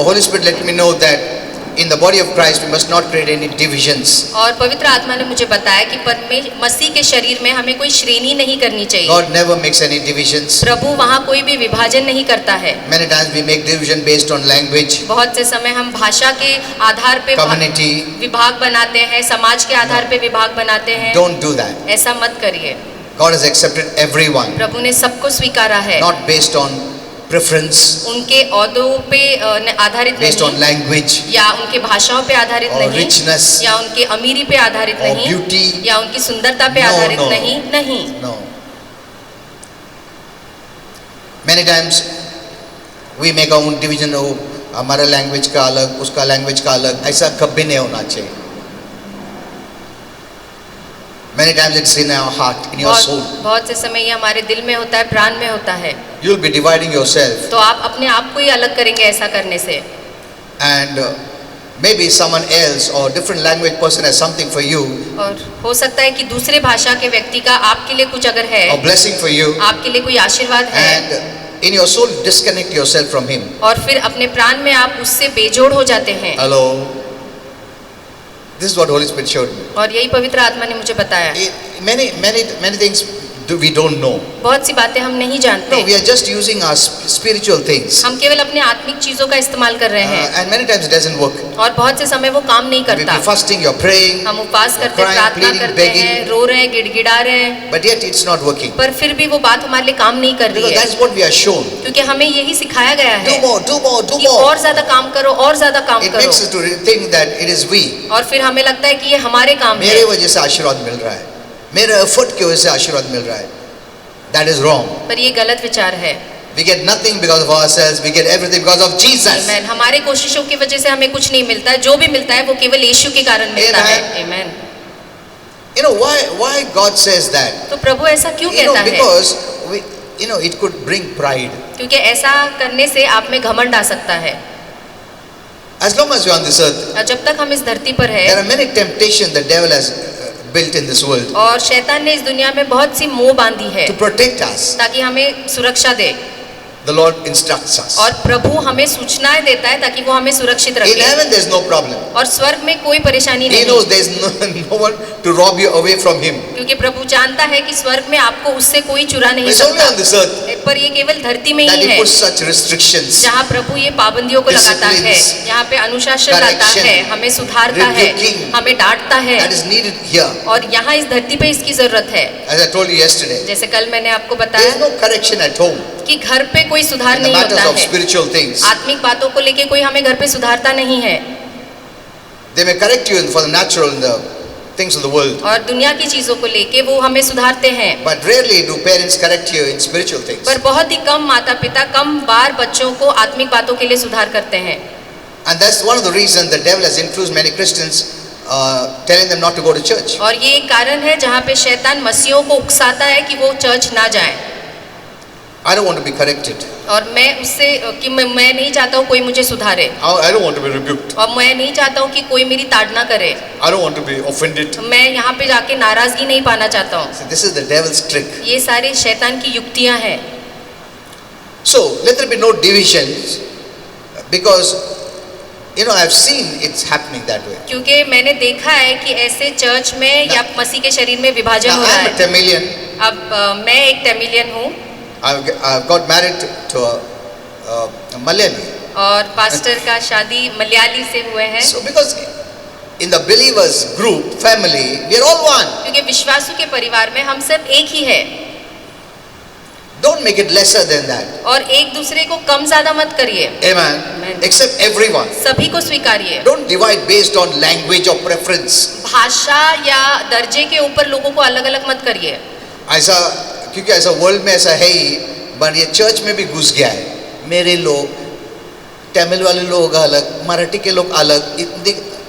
Holy Spirit let me know that in the body of Christ we must not create any divisions. और पवित्र आत्मा ने मुझे बताया कि मसीह के शरीर में हमें कोई श्रेणी नहीं करनी चाहिए। God never makes any divisions. प्रभु वहाँ कोई भी विभाजन नहीं करता है। Many times we make division based on language. बहुत से समय हम भाषा के आधार पे Community. विभाग बनाते हैं, समाज के आधार पे विभाग बनाते हैं। Don't do that. ऐसा मत करिए। God has accepted everyone. प्रभु ने सबको स्वीकारा है। Not based on preference. उनके औदों पे आधारित based नहीं, on language, या उनके भाषाओं पे आधारित or नहीं, richness, या उनके अमीरी पे आधारित or नहीं, beauty. या उनकी सुंदरता पे No, आधारित no. नहीं। No. Many times we make our own division. हो हमारा language का अलग, उसका language का अलग, ऐसा कभी नहीं होना चाहिए. Many times it's in our heart, in your soul. बहुत से समय ये हमारे दिल में होता है, प्राण में होता है। You'll be dividing yourself. तो आप अपने आप को ही अलग करेंगे ऐसा करने से। And maybe someone else or different language person has something for you. और हो सकता है कि दूसरे भाषा के व्यक्ति का आपके लिए कुछ अगर है, A blessing for you. आपके लिए कोई आशीर्वाद है, And in your soul disconnect yourself from him. और फिर अपने प्राण में आप उससे बेजोड़ हो जाते हैं। Hello. This is what Holy Spirit showed me. और यही पवित्र आत्मा ने मुझे बताया। Many things we don't know. बहुत सी बातें हम नहीं जानते। No, we are just using our spiritual things. हम केवल अपने आत्मिक चीजों का इस्तेमाल कर रहे हैं। And many times it doesn't work. और बहुत से समय वो काम नहीं We'll करता। be fasting, you're praying, हम उपवास करते हैं, crying, प्रार्थना pleading, करते begging. हैं, रो रहे हैं, गिड़गिड़ा रहे हैं, but yet it's not working. पर फिर भी वो बात हमारे लिए काम नहीं कर रही Because है, that's what we are shown. क्योंकि हमें यही सिखाया गया Do है more, do more, do कि more. और ज्यादा काम करो, और ज्यादा काम It करो, makes us to think that it is we. और फिर हमें लगता है कि ये हमारे काम है, मेरे वजह से आशीर्वाद मिल रहा है, मेरे एफर्ट की वजह से आशीर्वाद मिल रहा है. That is wrong. पर ये गलत विचार है। We get nothing because of ourselves. We get everything because of Jesus. Amen. हमारे कोशिशों की वजह से हमें कुछ नहीं मिलता है, जो भी मिलता है वो केवल यीशु के कारण मिलता है। Amen. You know why God says that? तो प्रभु ऐसा क्यों You know, कहता है? because it could bring pride. क्योंकि ऐसा करने से आप में घमंड आ सकता है। As long as we are on this earth, और जब तक हम इस धरती पर there है, are many temptations the devil has built in this world और शैतान ने इस दुनिया में बहुत सी मोह बांधी है to protect us. ताकि हमें सुरक्षा दे, The Lord instructs us. और प्रभु हमें सूचनाएं देता है ताकि वो हमें सुरक्षित In रखे। heaven there is no problem. और स्वर्ग में कोई परेशानी He नहीं, knows there is no one to rob you away from Him. क्योंकि प्रभु जानता है कि स्वर्ग में आपको उससे कोई चुरा नहीं It's only on this earth सकता, पर ये केवल धरती में that ही He है puts such restrictions. जहाँ प्रभु ये पाबंदियों को लगाता है, Disciplines, यहाँ पे अनुशासन लाता correction, है, हमें सुधारता है, rebuking, हमें डांटता है, That is needed here. और यहाँ इस धरती पे इसकी जरूरत है। As I told you yesterday, जैसे कल मैंने आपको there बताया is no correction at home कि घर पे कोई सुधार in the नहीं matters होता of है, spiritual things. आत्मिक बातों को लेके कोई हमें घर पे सुधारता नहीं है। They may correct you for the natural and the things of the world, और दुनिया की चीजों को लेके वो हमें सुधारते हैं, but rarely do parents correct you in spiritual things. पर बहुत ही कम माता पिता कम बार बच्चों को आत्मिक बातों के लिए सुधार करते हैं। And that's one of the reasons the devil has influenced many Christians, telling them not to go to church. और ये एक कारण है जहाँ पे शैतान मसीहों को उकसाता है कि वो चर्च ना जाएं। I don't want to be corrected. और मैं उससे कि मैं नहीं चाहता हूँ कोई मुझे सुधारे, I don't want to be rebuked. और मैं नहीं चाहता हूँ कि कोई मेरी ताड़ना करे, I don't want to be offended. मैं यहाँ पे जाके नाराजगी नहीं पाना चाहता हूँ। So this is the devil's trick. ये सारे शैतान की युक्तियाँ हैं। So let there be no divisions, because I've seen it's happening that way. क्योंकि मैंने देखा है कि ऐसे चर्च में या मसीह के शरीर में विभाजन Now हो रहा I'm a है। Tamilian. अब मैं एक तमिलियन हूँ I've got married to a Malayali. और पास्टर का शादी मलयाली से हुए हैं। So because in the believers group, family, we are all one. क्योंकि विश्वासु के परिवार में हम सब एक ही है, Don't make it lesser than that. और एक दूसरे को कम ज्यादा मत करिए। Amen. Amen. Accept everyone. सभी को स्वीकारिए। Don't divide based on language or preference. भाषा या दर्जे के ऊपर लोगों को अलग अलग मत करिए। ऐसा क्योंकि ऐसा वर्ल्ड में ऐसा है ही, बट ये चर्च में भी घुस गया है। मेरे लोग, तमिल वाले लोग अलग, मराठी के लोग अलग,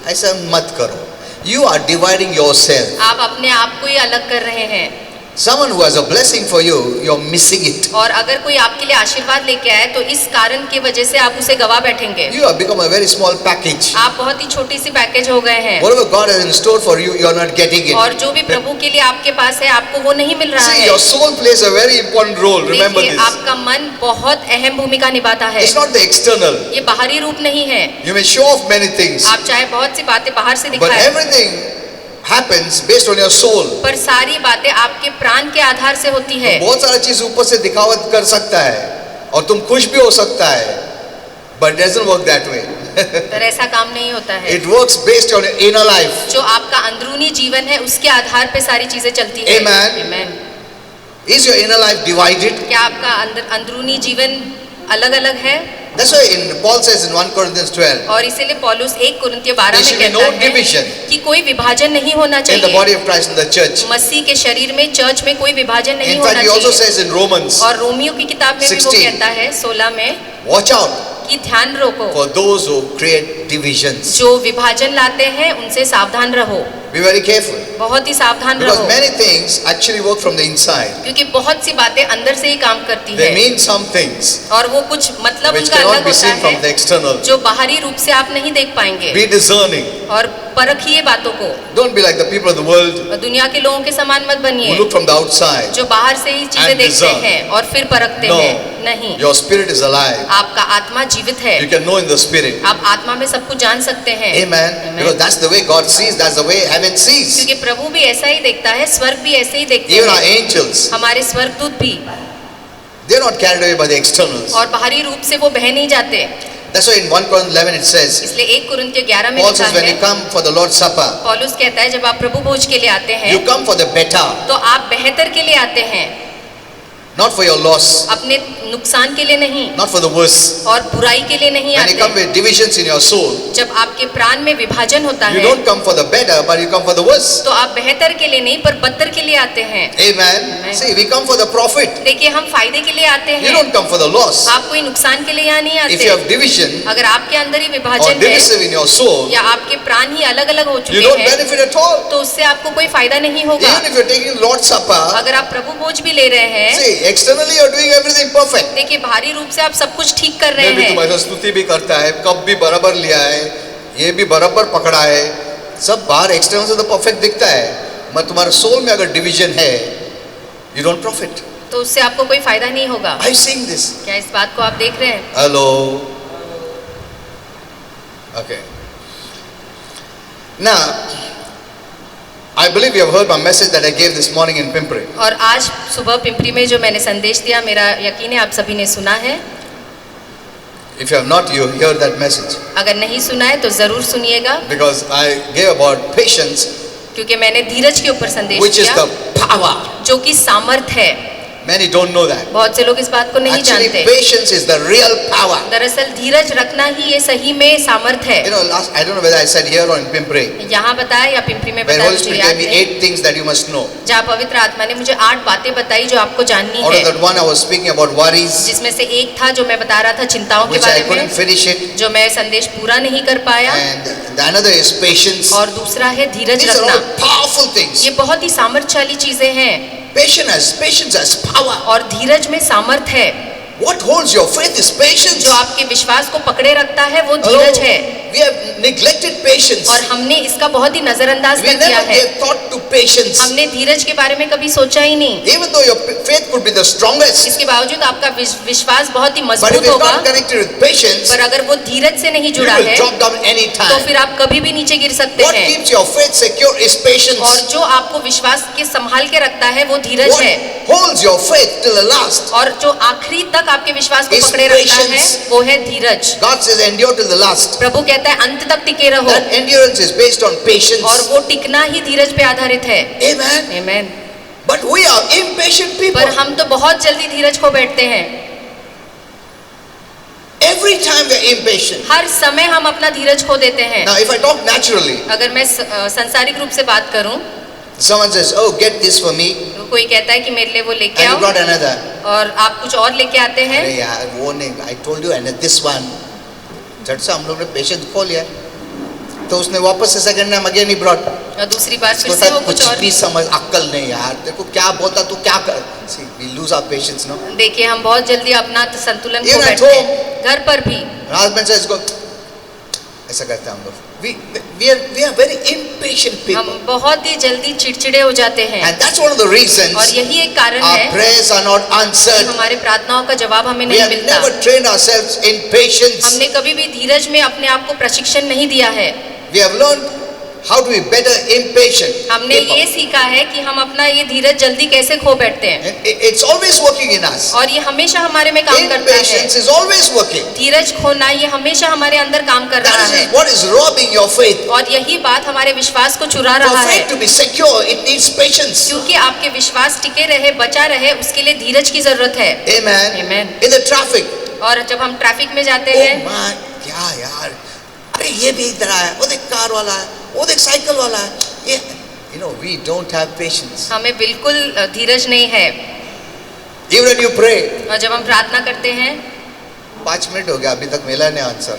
ऐसा मत करो। You are dividing yourself. आप अपने आप को ही अलग कर रहे हैं। Someone who has a blessing for you, you're missing it. और अगर कोई आपके लिए आशीर्वाद लेके आए तो इस कारण की वजह से आप उसे गवा बैठेंगे। You have become a very small package. आप बहुत ही छोटी सी पैकेज हो गए हैं। Whatever God has in store for you, you're not getting it. और जो भी प्रभु के लिए आपके पास है आपको वो नहीं मिल रहा See, है। your soul plays a very important role. Remember देखिए, this. आपका मन बहुत अहम भूमिका निभाता है। It's not the external. ये बाहरी रूप नहीं है। You may show off many things, आप चाहे बहुत सी बातें बाहर से but दिखाएं, everything happens based on your soul. पर सारी बातें आपके प्राण के आधार से होती है। बहुत सारा चीज ऊपर से दिखावट कर सकता है और तुम खुश भी हो सकता है, but it doesn't work that way. पर ऐसा काम नहीं होता है। It works based on your inner life. जो आपका अंदरूनी जीवन है उसके आधार पे सारी चीजें चलती है। Amen. Amen. Is your inner life divided? क्या आपका अंदरूनी जीवन अलग अलग है? That's why Paul says in 1 Corinthians 12, और इसीलिए पौलुस 1 कुरिन्थियों 12 there में should be कहता no है division कि कोई विभाजन नहीं होना in the चाहिए। body of Christ in the church. मसीह के शरीर में चर्च में कोई विभाजन नहीं In होना fact, he also चाहिए। says in Romans, और रोमियो की किताब में भी वो 16, कहता है 16 में watch out कि ध्यान रखो, for those who create divisions. जो विभाजन लाते हैं उनसे सावधान रहो। Be very careful, बहुत ही सावधान because रहो, many things actually work from the inside. क्योंकि बहुत सी बातें अंदर से ही काम करती They है mean some things और वो कुछ मतलब which उनका cannot अलग be होता seen from the है external. जो बाहरी रूप से आप नहीं देख पाएंगे। Be discerning. और परखिए बातों को। Don't be like the people of the world और दुनिया के लोगों के समान मत who बनिए look from the outside. जो बाहर से ही चीजें And देखते discern. हैं और फिर परखते No. हैं। नहीं, Your spirit is alive. आपका आत्मा जीवित है। You can know in the spirit. आप आत्मा में सब कुछ जान सकते हैं। Amen. Amen. Because that's the way God sees. That's the way heaven sees. क्योंकि प्रभु भी ऐसा ही देखता है, स्वर्ग भी ऐसे ही देखते Even our हैं। angels, हमारे स्वर्गदूत भी। they're not carried away by the externals. और बाहरी रूप से वो बह नहीं जाते। That's why in 1 Corinthians 11 it says, इसलिए 1 कुरिन्थियों 11 में Paul लिखा says, when है, you come for the Lord's Supper, पौलुस कहता है जब आप प्रभु भोज के लिए आते हैं you come for the better, तो आप बेहतर के लिए आते हैं, not for your loss, अपने नुकसान के लिए नहीं not for the worse. और बुराई के लिए नहीं When you come आते। with divisions in your soul, जब आपके प्राण में विभाजन होता you है don't come for the better, but you come for the worse. तो आप बेहतर के लिए नहीं पर बदतर के लिए आते हैं। Amen. Amen. See, we come for the profit. देखिए, हम फायदे के लिए आते You हैं, don't come for the loss. आप कोई नुकसान के लिए यहाँ नहीं If you आते। have division अगर आपके अंदर ही or विभाजन है divisive in your soul, या आपके प्राण ही अलग अलग हो you चुके don't हैं benefit at all. तो उससे आपको कोई फायदा नहीं होगा। Even if you're taking Lord's Supper, अगर आप प्रभु भोज भी ले रहे हैं, see, externally you're doing everything perfect. देखिए बाहरी रूप से आप सब कुछ ठीक कर रहे मैं भी हैं, तुम्हारी स्तुति भी करता है, कप भी बराबर लिया है, ये भी बराबर पकड़ा है, सब बाहर एक्सटर्नल से तो परफेक्ट दिखता है, मगर तुम्हारे सोल में अगर डिवीजन है, you don't profit. तो उससे आपको कोई फायदा नहीं होगा। Are you seeing this? क्या इस बात को आप देख रहे हैं? Hello. Okay. Now, I believe you have heard my message that I gave this morning in Pimpri. और आज सुबह पिंपरी में जो मैंने संदेश दिया, मेरा यकीन है आप सभी ने सुना है। If you have not, you hear that message. अगर नहीं सुना है तो जरूर सुनिएगा, Because I gave about patience, क्योंकि मैंने धीरज के ऊपर संदेश which is दिया the power. जो कि सामर्थ है। Many don't know that. बहुत से लोग इस बात को नहीं Actually, जानते। patience is the real power. दरअसल धीरज रखना ही ये सही में सामर्थ है। You know, I don't know whether I said here or in Pimpri, यहाँ बताया या पिंपरी में where बताया, Holy मुझे Spirit याद gave me नहीं। 8 things that you must know. जहाँ पवित्र आत्मा ने मुझे 8 बातें बताई जो आपको जाननी Out है, of that one, I was speaking about worries, जिसमें से एक था जो मैं बता रहा था चिंताओं के which I बारे couldn't में, finish it. जो मैं संदेश पूरा नहीं कर पाया, And the another is patience. और दूसरा है धीरज These are रखना। all powerful things. ये बहुत ही सामर्थ्यशाली चीजें हैं Patience has power. और धीरज में सामर्थ है। What holds your faith is patience. जो आपके विश्वास को पकड़े रखता है वो Hello? धीरज है, We have neglected patience. और हमने इसका बहुत ही नजरअंदाज We कर दिया never है। gave thought to patience. हमने धीरज के बारे में कभी सोचा ही नहीं। Even though your faith could be the strongest, इसके बावजूद आपका विश्वास बहुत ही but if मजबूत it's होगा, not connected with patience, पर अगर वो धीरज से नहीं you जुड़ा will है drop down any तो time. फिर आप कभी भी नीचे गिर सकते What हैं। keeps your faith secure is और patience. जो आपको विश्वास के संभाल के रखता है वो धीरज What है, holds your faith till the last? और जो आखिरी तक आपके विश्वास को Is पकड़े रखता है patience. वो है धीरज। God says endure till the last. प्रभु कहता है अंत तक टिके रहो, That endurance is based on और patience. वो टिकना ही धीरज पे आधारित है। Amen. आमीन। But we are impatient people. पर हम तो बहुत जल्दी धीरज खो बैठते हैं। Every time we are impatient. हर समय हम अपना धीरज खो देते हैं। Now, if I talk naturally, अगर मैं संसारिक रूप से बात करूं, someone says, "Oh, get this for me," तो कोई कहता है कि मेरे लिए वो लेके and you आओ, brought another. और आप कुछ और लेके आते हैं। अरे यार वो नहीं, I told you and this one. झट से हम लोग ने पेशेंस खो लिया, तो उसने वापस से second time again he brought, और दूसरी बार फिर बोलता से वो है, कुछ कुछ और। भी समझ अक्कल नहीं यार, तेरे को क्या बोलता तू क्या कर। See, we lose our patience, no? देखिए हम बहुत जल्दी अपना संतुलन खो Even at बैठते home. हैं, घर पर भी। husband says go, ऐसा करते हैं हम लोग। We are very impatient people. हम बहुत ही जल्दी चिड़चिड़े हो जाते हैं And that's one of the reasons और यही एक कारण our है prayers are not कि answered. हमारे प्रार्थनाओं का जवाब हमें We नहीं have मिलता। never trained ourselves in patience. हमने कभी भी धीरज में अपने आप को प्रशिक्षण नहीं दिया है। We have learned how to be better impatient. हमने people. ये सीखा है कि हम अपना ये धीरज जल्दी कैसे खो बैठते हैं And it's always working in us. और ये हमेशा हमारे में काम करता है। Impatience is always working. धीरज खोना ये हमेशा हमारे अंदर काम कर रहा That है is what is robbing your faith. और यही बात हमारे विश्वास को चुरा For रहा है। faith to be secure, it needs patience. क्योंकि आपके विश्वास टिके रहे, बचा रहे, उसके लिए धीरज की जरूरत है। Amen. Amen. In the traffic. और जब हम ट्रैफिक में जाते Oh हैं, my, क्या यार, अरे ये भी इधर आया, वो देख कार वाला है, वो देख साइकिल वाला है, ये, you know, we don't have patience. हमें बिल्कुल धीरज नहीं है। Even when you pray, और जब हम प्रार्थना करते हैं, 5 मिनट हो गया अभी तक मिला नहीं answer.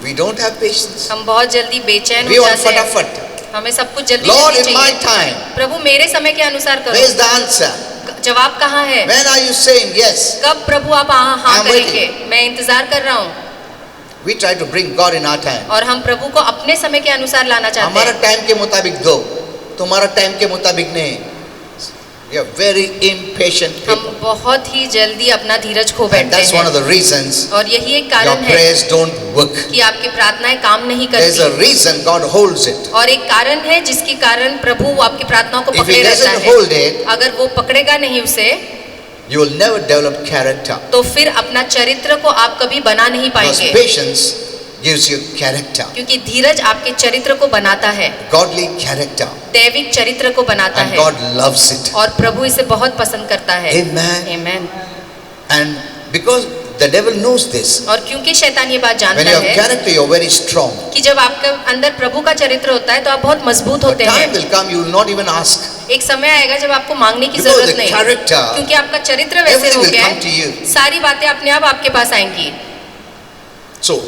We don't have patience. हम बहुत जल्दी बेचैन We हो want जाते हैं। फटाफट. हमें सब कुछ जल्दी Lord, जल्दी in my चाहिए। time, प्रभु मेरे समय के अनुसार where is करो। the answer? जवाब कहाँ है? When are you saying yes? कब प्रभु आप हाँ I'm करेंगे? मैं इंतजार कर रहा हूँ। We try to bring God in our time. और हम प्रभु को अपने समय के अनुसार लाना चाहते हमारा हैं। टाइम के मुताबिक दो, तुम्हारा टाइम के मुताबिक नहीं. We are very impatient हम people. बहुत ही जल्दी अपना धीरज खो And बैठते that's one of हैं the reasons और यही एक your कारण है prayers don't work. कि आपकी प्रार्थनाएं काम नहीं There's a करती reason God holds it. और एक कारण है जिसके कारण प्रभु आपकी प्रार्थनाओं को If He पकड़े रहता doesn't है। hold it, अगर वो पकड़ेगा नहीं उसे, you will never develop character. तो फिर अपना चरित्र को आप कभी बना नहीं Because पाएंगे, patience gives you character, क्योंकि धीरज आपके चरित्र को बनाता है, godly character, दैविक चरित्र को बनाता and है God loves it. और प्रभु इसे बहुत पसंद करता है। Amen. Amen. And because the devil knows this, और क्योंकि शैतान ये बात when जानता you have है character, you're very strong. कि जब आपके अंदर प्रभु का चरित्र होता है तो आप बहुत मजबूत A होते time हैं। will come, you will not even ask. एक समय आएगा जब आपको मांगने की Because जरूरत the नहीं, character, क्योंकि आपका चरित्र वैसे everything हो will गया come to है, you. सारी बातें अपने आप आपके पास आएंगी। So,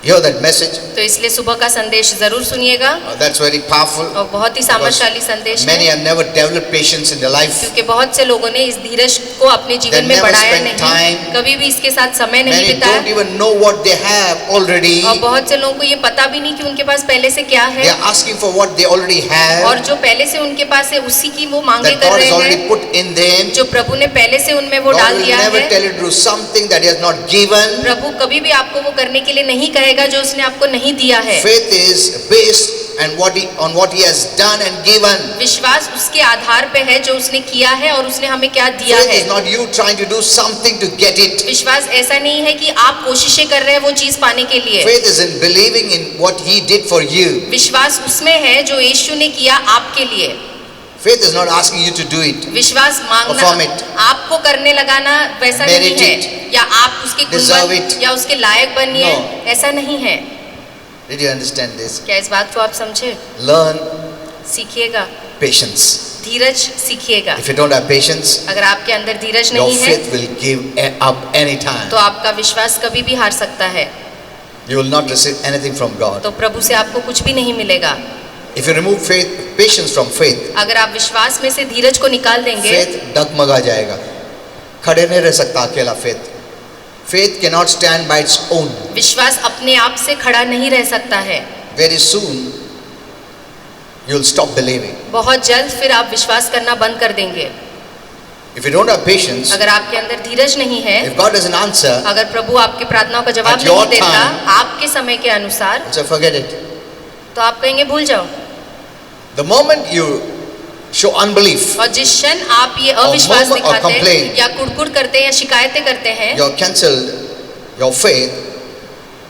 hear that message. तो इसलिए सुबह का संदेश जरूर सुनिएगा That's very powerful. और बहुत ही सामर्थ्यशाली संदेश Many है, have never developed patience in their life. क्योंकि बहुत से लोगों ने इस धीरज को अपने जीवन में never बढ़ाया spend नहीं, time. कभी भी इसके साथ समय नहीं Many बिताया don't even know what they have already. और बहुत से लोगों को ये पता भी नहीं कि उनके पास पहले से क्या है They are asking for what they already और have. जो पहले से उनके पास है उसी की वो मांगे That कर God रहे has already हैं, put in them. जो प्रभु ने पहले से उनमें वो God डाल will दिया never है। tell you to do something that He has not given. प्रभु कभी भी आपको वो करने के लिए नहीं कहेगा जो उसने आपको नहीं दिया है। Faith is based on what He has done and given. विश्वास उसके आधार पे है जो उसने किया है और उसने हमें क्या दिया Faith है। is not you trying to do something to get it. विश्वास ऐसा नहीं है कि आप कोशिशें कर रहे हैं वो चीज पाने के लिए। Faith is in believing in what He did for you. विश्वास उसमें है जो यीशु ने किया आपके लिए। Faith is not asking you to do it. विश्वास मांगना, Perform it. आपको करने लगाना वैसा नहीं Merit है, it. या आप उसके Deserve गुणवान it. या उसके लायक बनिए, No. ऐसा नहीं है। Did you understand this? क्या इस बात को आप समझे? Learn सीखिएगा, patience. Dheeraj सीखिएगा। If you don't have patience, अगर आपके अंदर धीरज your नहीं है faith will give up any time. तो आपका विश्वास कभी भी हार सकता है, You will not receive anything from God. तो प्रभु से आपको कुछ भी नहीं मिलेगा। If you remove patience from faith, अगर आप विश्वास में से धीरज को निकाल देंगे faith डगमगा जाएगा, खड़े नहीं रह सकता अकेला faith. Faith cannot stand by its own. विश्वास अपने आप से खड़ा नहीं रह सकता है। Very soon, you will stop believing. बहुत जल्द फिर आप विश्वास करना बंद कर देंगे। If you don't have patience, अगर आपके अंदर धीरज नहीं है, if God doesn't answer, अगर प्रभु आपकी प्रार्थनाओं का जवाब At your नहीं देता time, आपके समय के अनुसार, so forget it. तो आप कहेंगे भूल जाओ। The moment you show unbelief, और जिस क्षण आप ये अविश्वास murmur or दिखाते हैं complain, या कुड़कुड़ करते हैं या शिकायतें करते हैं, you have cancelled your faith.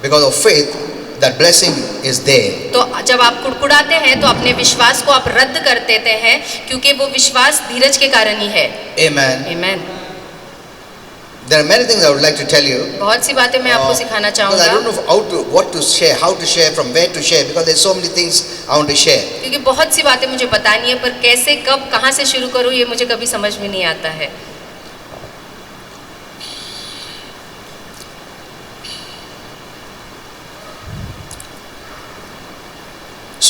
Because of faith, that blessing is there. तो जब आप कुड़कुड़ाते हैं तो अपने विश्वास को आप रद्द कर देते हैं, क्योंकि वो विश्वास धीरज के कारण ही है। Amen. आमीन। There are many things I would like to tell you. बहुत सी बातें मैं आपको सिखाना Because I don't चाहूँगा, know what to share, how to share, from where to share. Because there's so many things I want to share. क्योंकि बहुत सी बातें मुझे बतानी है, पर कैसे, कब, कहाँ से शुरू करूँ ये मुझे कभी समझ में नहीं आता है।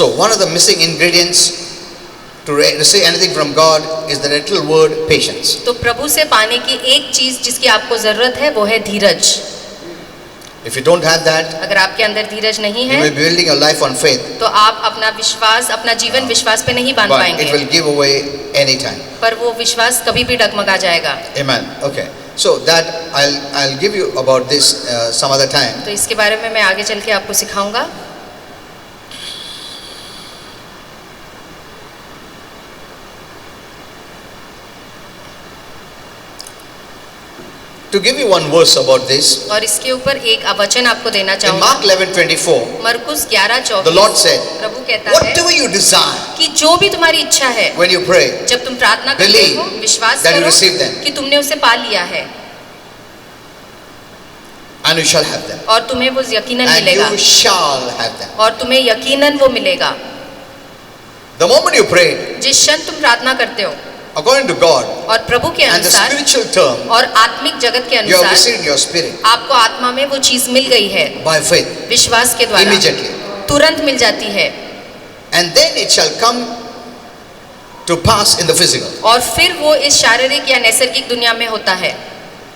So one of the missing ingredients to receive anything from God is the little word patience. तो प्रभु से पाने की एक चीज जिसकी आपको जरूरत है वो है धीरज। If you don't have that, अगर आपके अंदर धीरज नहीं you है will be building your life on faith, तो आप अपना विश्वास, अपना जीवन विश्वास पे नहीं बांध but it पाएंगे, will give away anytime. पर वो विश्वास कभी भी डगमगा जाएगा। Amen. Okay. So that I'll give you about this some other time. तो इसके बारे में मैं आगे चल के आपको सिखाऊंगा। To give you one verse about this, और इसके ऊपर एक वचन आपको देना in चाहूंगा। Mark 11:24, मरकुस 11:24 the Lord said, प्रभु कहता है whatever you desire कि जो भी तुम्हारी इच्छा है when you pray, जब तुम प्रार्थना करते believe हो विश्वास that you करो receive them, कि तुमने उसे पा लिया है and you shall have them. और तुम्हें वो यकीनन And मिलेगा you shall have them. और तुम्हें यकीनन वो मिलेगा। The moment you prayed, जिस क्षण तुम प्रार्थना करते हो according to God और प्रभु के and the अनुसार spiritual term, और आत्मिक जगत के you have अनुसार received in your spirit आपको आत्मा में वो चीज मिल गई है by faith विश्वास के द्वारा immediately. तुरंत मिल जाती है And then it shall come to pass in the physical. और फिर वो इस शारीरिक या नैसर्गिक दुनिया में होता है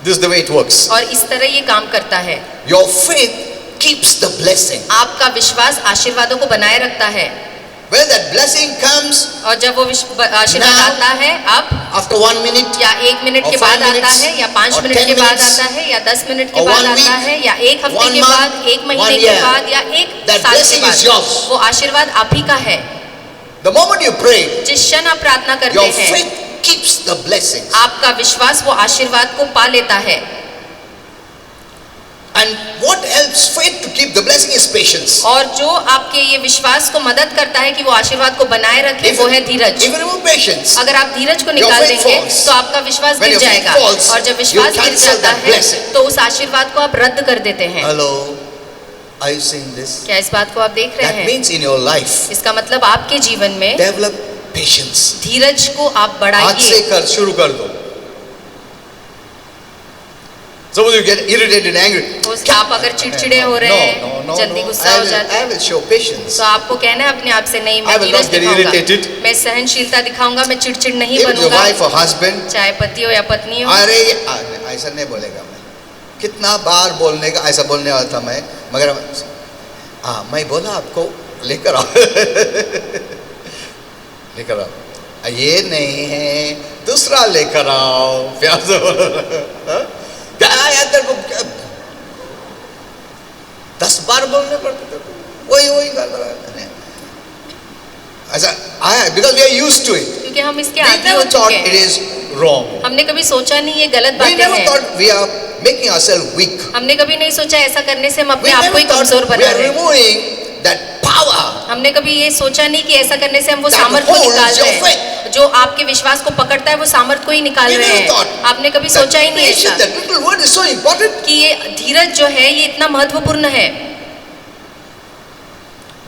This is the way it works. और इस तरह ये काम करता है। Your faith keeps the blessing. आपका विश्वास आशीर्वादों को बनाए रखता है When that blessing comes और जब वो आशीर्वाद Now, आता है अब after 1 minute, या 1 मिनट or के 5 बाद आता minutes, है या 5 or मिनट 10 के बाद minutes, आता है या 10 मिनट के or बाद 1 आता week, है या 1 हफ्ते 1 के month, बाद 1 महीने 1 के year, बाद या 1 that साल के blessing is बाद yours. वो आशीर्वाद आप ही का है। the moment you pray, जिस क्षण आप प्रार्थना करते your हैं faith keeps the blessings. आपका विश्वास वो आशीर्वाद को पा लेता है। And what helps faith to keep the blessing is patience. और जो आपके ये विश्वास को मदद करता है कि वो आशीर्वाद को बनाए रखे वो है धीरज। If you remove patience, अगर आप धीरज को your निकाल faith देंगे falls. तो आपका विश्वास When गिर your faith जाएगा falls, और जब you विश्वास गिर cancel जाता that है blessing. तो उस आशीर्वाद को आप रद्द कर देते हैं। hello, are you seeing this? क्या इस बात को आप देख रहे That हैं? means in your life, इसका मतलब आपके जीवन में develop patience. धीरज को आप आज बढ़ाइए। से कर शुरू कर दो। Suppose you get irritated and angry. आप अगर चिड़चिड़े हो रहे हैं, जल्दी गुस्सा हो जाते I हैं, will show patience. तो आपको कहना है अपने आप से नहीं I मैं will धीरज not get दिखाऊंगा, irritated. मैं सहनशीलता दिखाऊंगा, मैं चिड़चिड़ नहीं Even your बनूंगा, wife or husband, चाहे पति हो या पत्नी हो। अरे ऐसा नहीं बोलेगा मैं। कितना बार बोलने का ऐसा बोलने वाला था मैं, मगर मैं बोला आपको लेकर आओ लेकर आओ, ये नहीं है दूसरा लेकर आओ, प्यार से बोलो। क्या यार तेरे को 10 बार बोलने पड़ते थे, वही कर रहा है ऐसा आया, because we are used to it. क्योंकि हम इसके We आदी हो never thought चुके it हैं। is wrong. हमने कभी सोचा नहीं ये गलत We बातें never हैं। thought we are making ourselves weak. हमने कभी नहीं सोचा ऐसा करने से हम We अपने आप को never ही thought कमजोर we बना are रहे हैं। removing that power हमने कभी ये सोचा नहीं कि ऐसा करने से हम वो that सामर्थ को holds निकाल your रहे हैं, faith. जो आपके विश्वास को पकड़ता है वो सामर्थ को ही निकाल We रहे never हैं। thought आपने कभी that सोचा ही नहीं patience, ऐसा that little word is so important. कि ये धीरज जो है ये इतना महत्वपूर्ण है।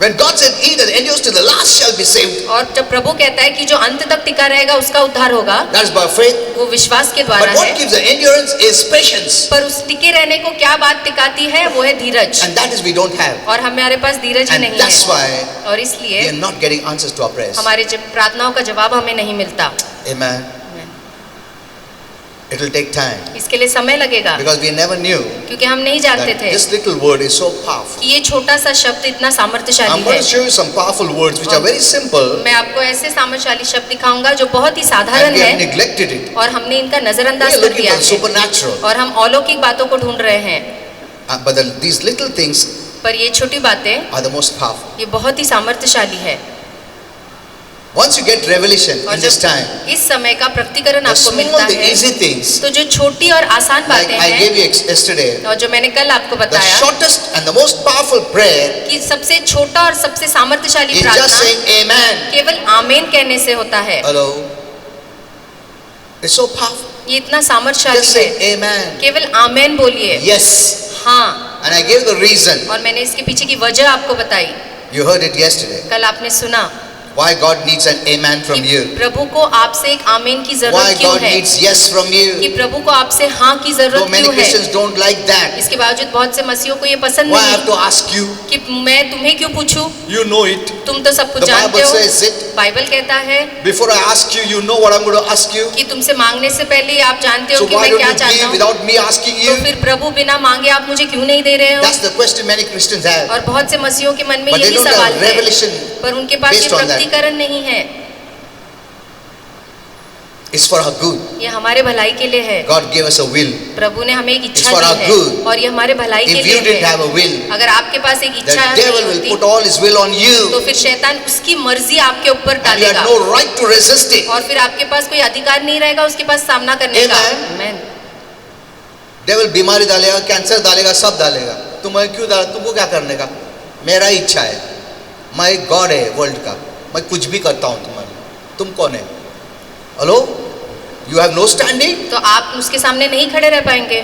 When God said, "He that endures to the last shall be saved," और जब प्रभु कहता है कि जो अंत तक टिका रहेगा उसका उद्धार होगा, that is by faith. वो विश्वास के द्वारा But what है। gives the endurance is patience, पर उस टिके रहने को क्या बात टिकाती है वो है धीरज, and that is we don't have, और हमारे पास धीरज ही and नहीं that's है why और we इसलिए are not getting answers to our prayers. हमारे प्रार्थनाओं का जवाब हमें नहीं मिलता। Amen. It will take time इसके लिए समय लगेगा because we never knew क्योंकि हम नहीं जानते that थे this little word is so powerful. कि ये छोटा सा शब्द इतना I'm सामर्थ्यशाली going है। to show you some powerful words which are very simple, मैं आपको ऐसे सामर्थ्यशाली शब्द दिखाऊंगा जो बहुत ही and साधारण we have है neglected it. और हमने इनका We नजरअंदाज are कर looking दिया for the है supernatural, और हम अलौकिक बातों को ढूंढ रहे हैं, but these little things पर ये छोटी बातें are the most powerful. ये बहुत ही सामर्थ्यशाली है। Once you get revelation और in this time, जब इस समय का प्रकटीकरण the आपको small, मिलता the है easy things, तो जो छोटी और आसान like बातें I gave हैं you yesterday, और जो मैंने कल आपको the बताया shortest and the most powerful prayer कि सबसे छोटा और सबसे सामर्थ्यशाली is just प्रार्थना saying Amen. केवल आमीन कहने से होता है। Hello, it's so powerful. ये इतना सामर्थ्यशाली Just है, say Amen. केवल आमीन बोलिए। Yes, हाँ, and I gave the reason. और मैंने इसके पीछे की वजह आपको बताई। You heard it yesterday. कल आपने सुना Why God needs an amen from कि you? प्रभु को आपसे एक आमीन की Why जरूरत क्यों God है? needs yes from कि you? प्रभु को आपसे हाँ की Though जरूरत many क्यों है? Christians don't like that. इसके बावजूद बहुत से मसीहों को ये पसंद Why I have नहीं to ask you? कि मैं तुम्हें क्यों पूछूं? You know it. तुम तो सब कुछ The जानते Bible हो। says it. बाइबल कहता है Before I ask you, you know what I'm going to ask you. कि तुमसे मांगने से पहले ही आप जानते हो So कि why मैं don't क्या you चाहता give हूँ। without me asking तो you? फिर प्रभु बिना मांगे आप मुझे क्यों नहीं दे रहे हो? That's the question many Christians have. और बहुत से मसीहों के मन में But they यही don't सवाल have है, revelation पर उनके पास ये based on that. प्रकटीकरण नहीं है। It's for our good. ये हमारे भलाई के लिए है। God gave us a will. प्रभु ने हमें एक It's इच्छा for our दी है good. और ये हमारे भलाई के If you लिए didn't है। have a will, अगर आपके पास एक the इच्छा नहीं devil will होती put all his will on तो you. फिर शैतान उसकी मर्जी आपके ऊपर And you डालेगा had no right to resist it. और फिर आपके पास कोई अधिकार नहीं रहेगा उसके पास सामना करने का। Amen. Amen. Devil बीमारी डालेगा, कैंसर डालेगा, सब डालेगा। तुम्हें क्यों डाल? तुमको क्या करने का? मेरा ही इच्छा है। मैं गॉड है वर्ल्ड का। मैं कुछ भी करता हूँ तुम्हारे। तुम कौन है? Hello? You have no standing तो आप उसके सामने नहीं खड़े रह पाएंगे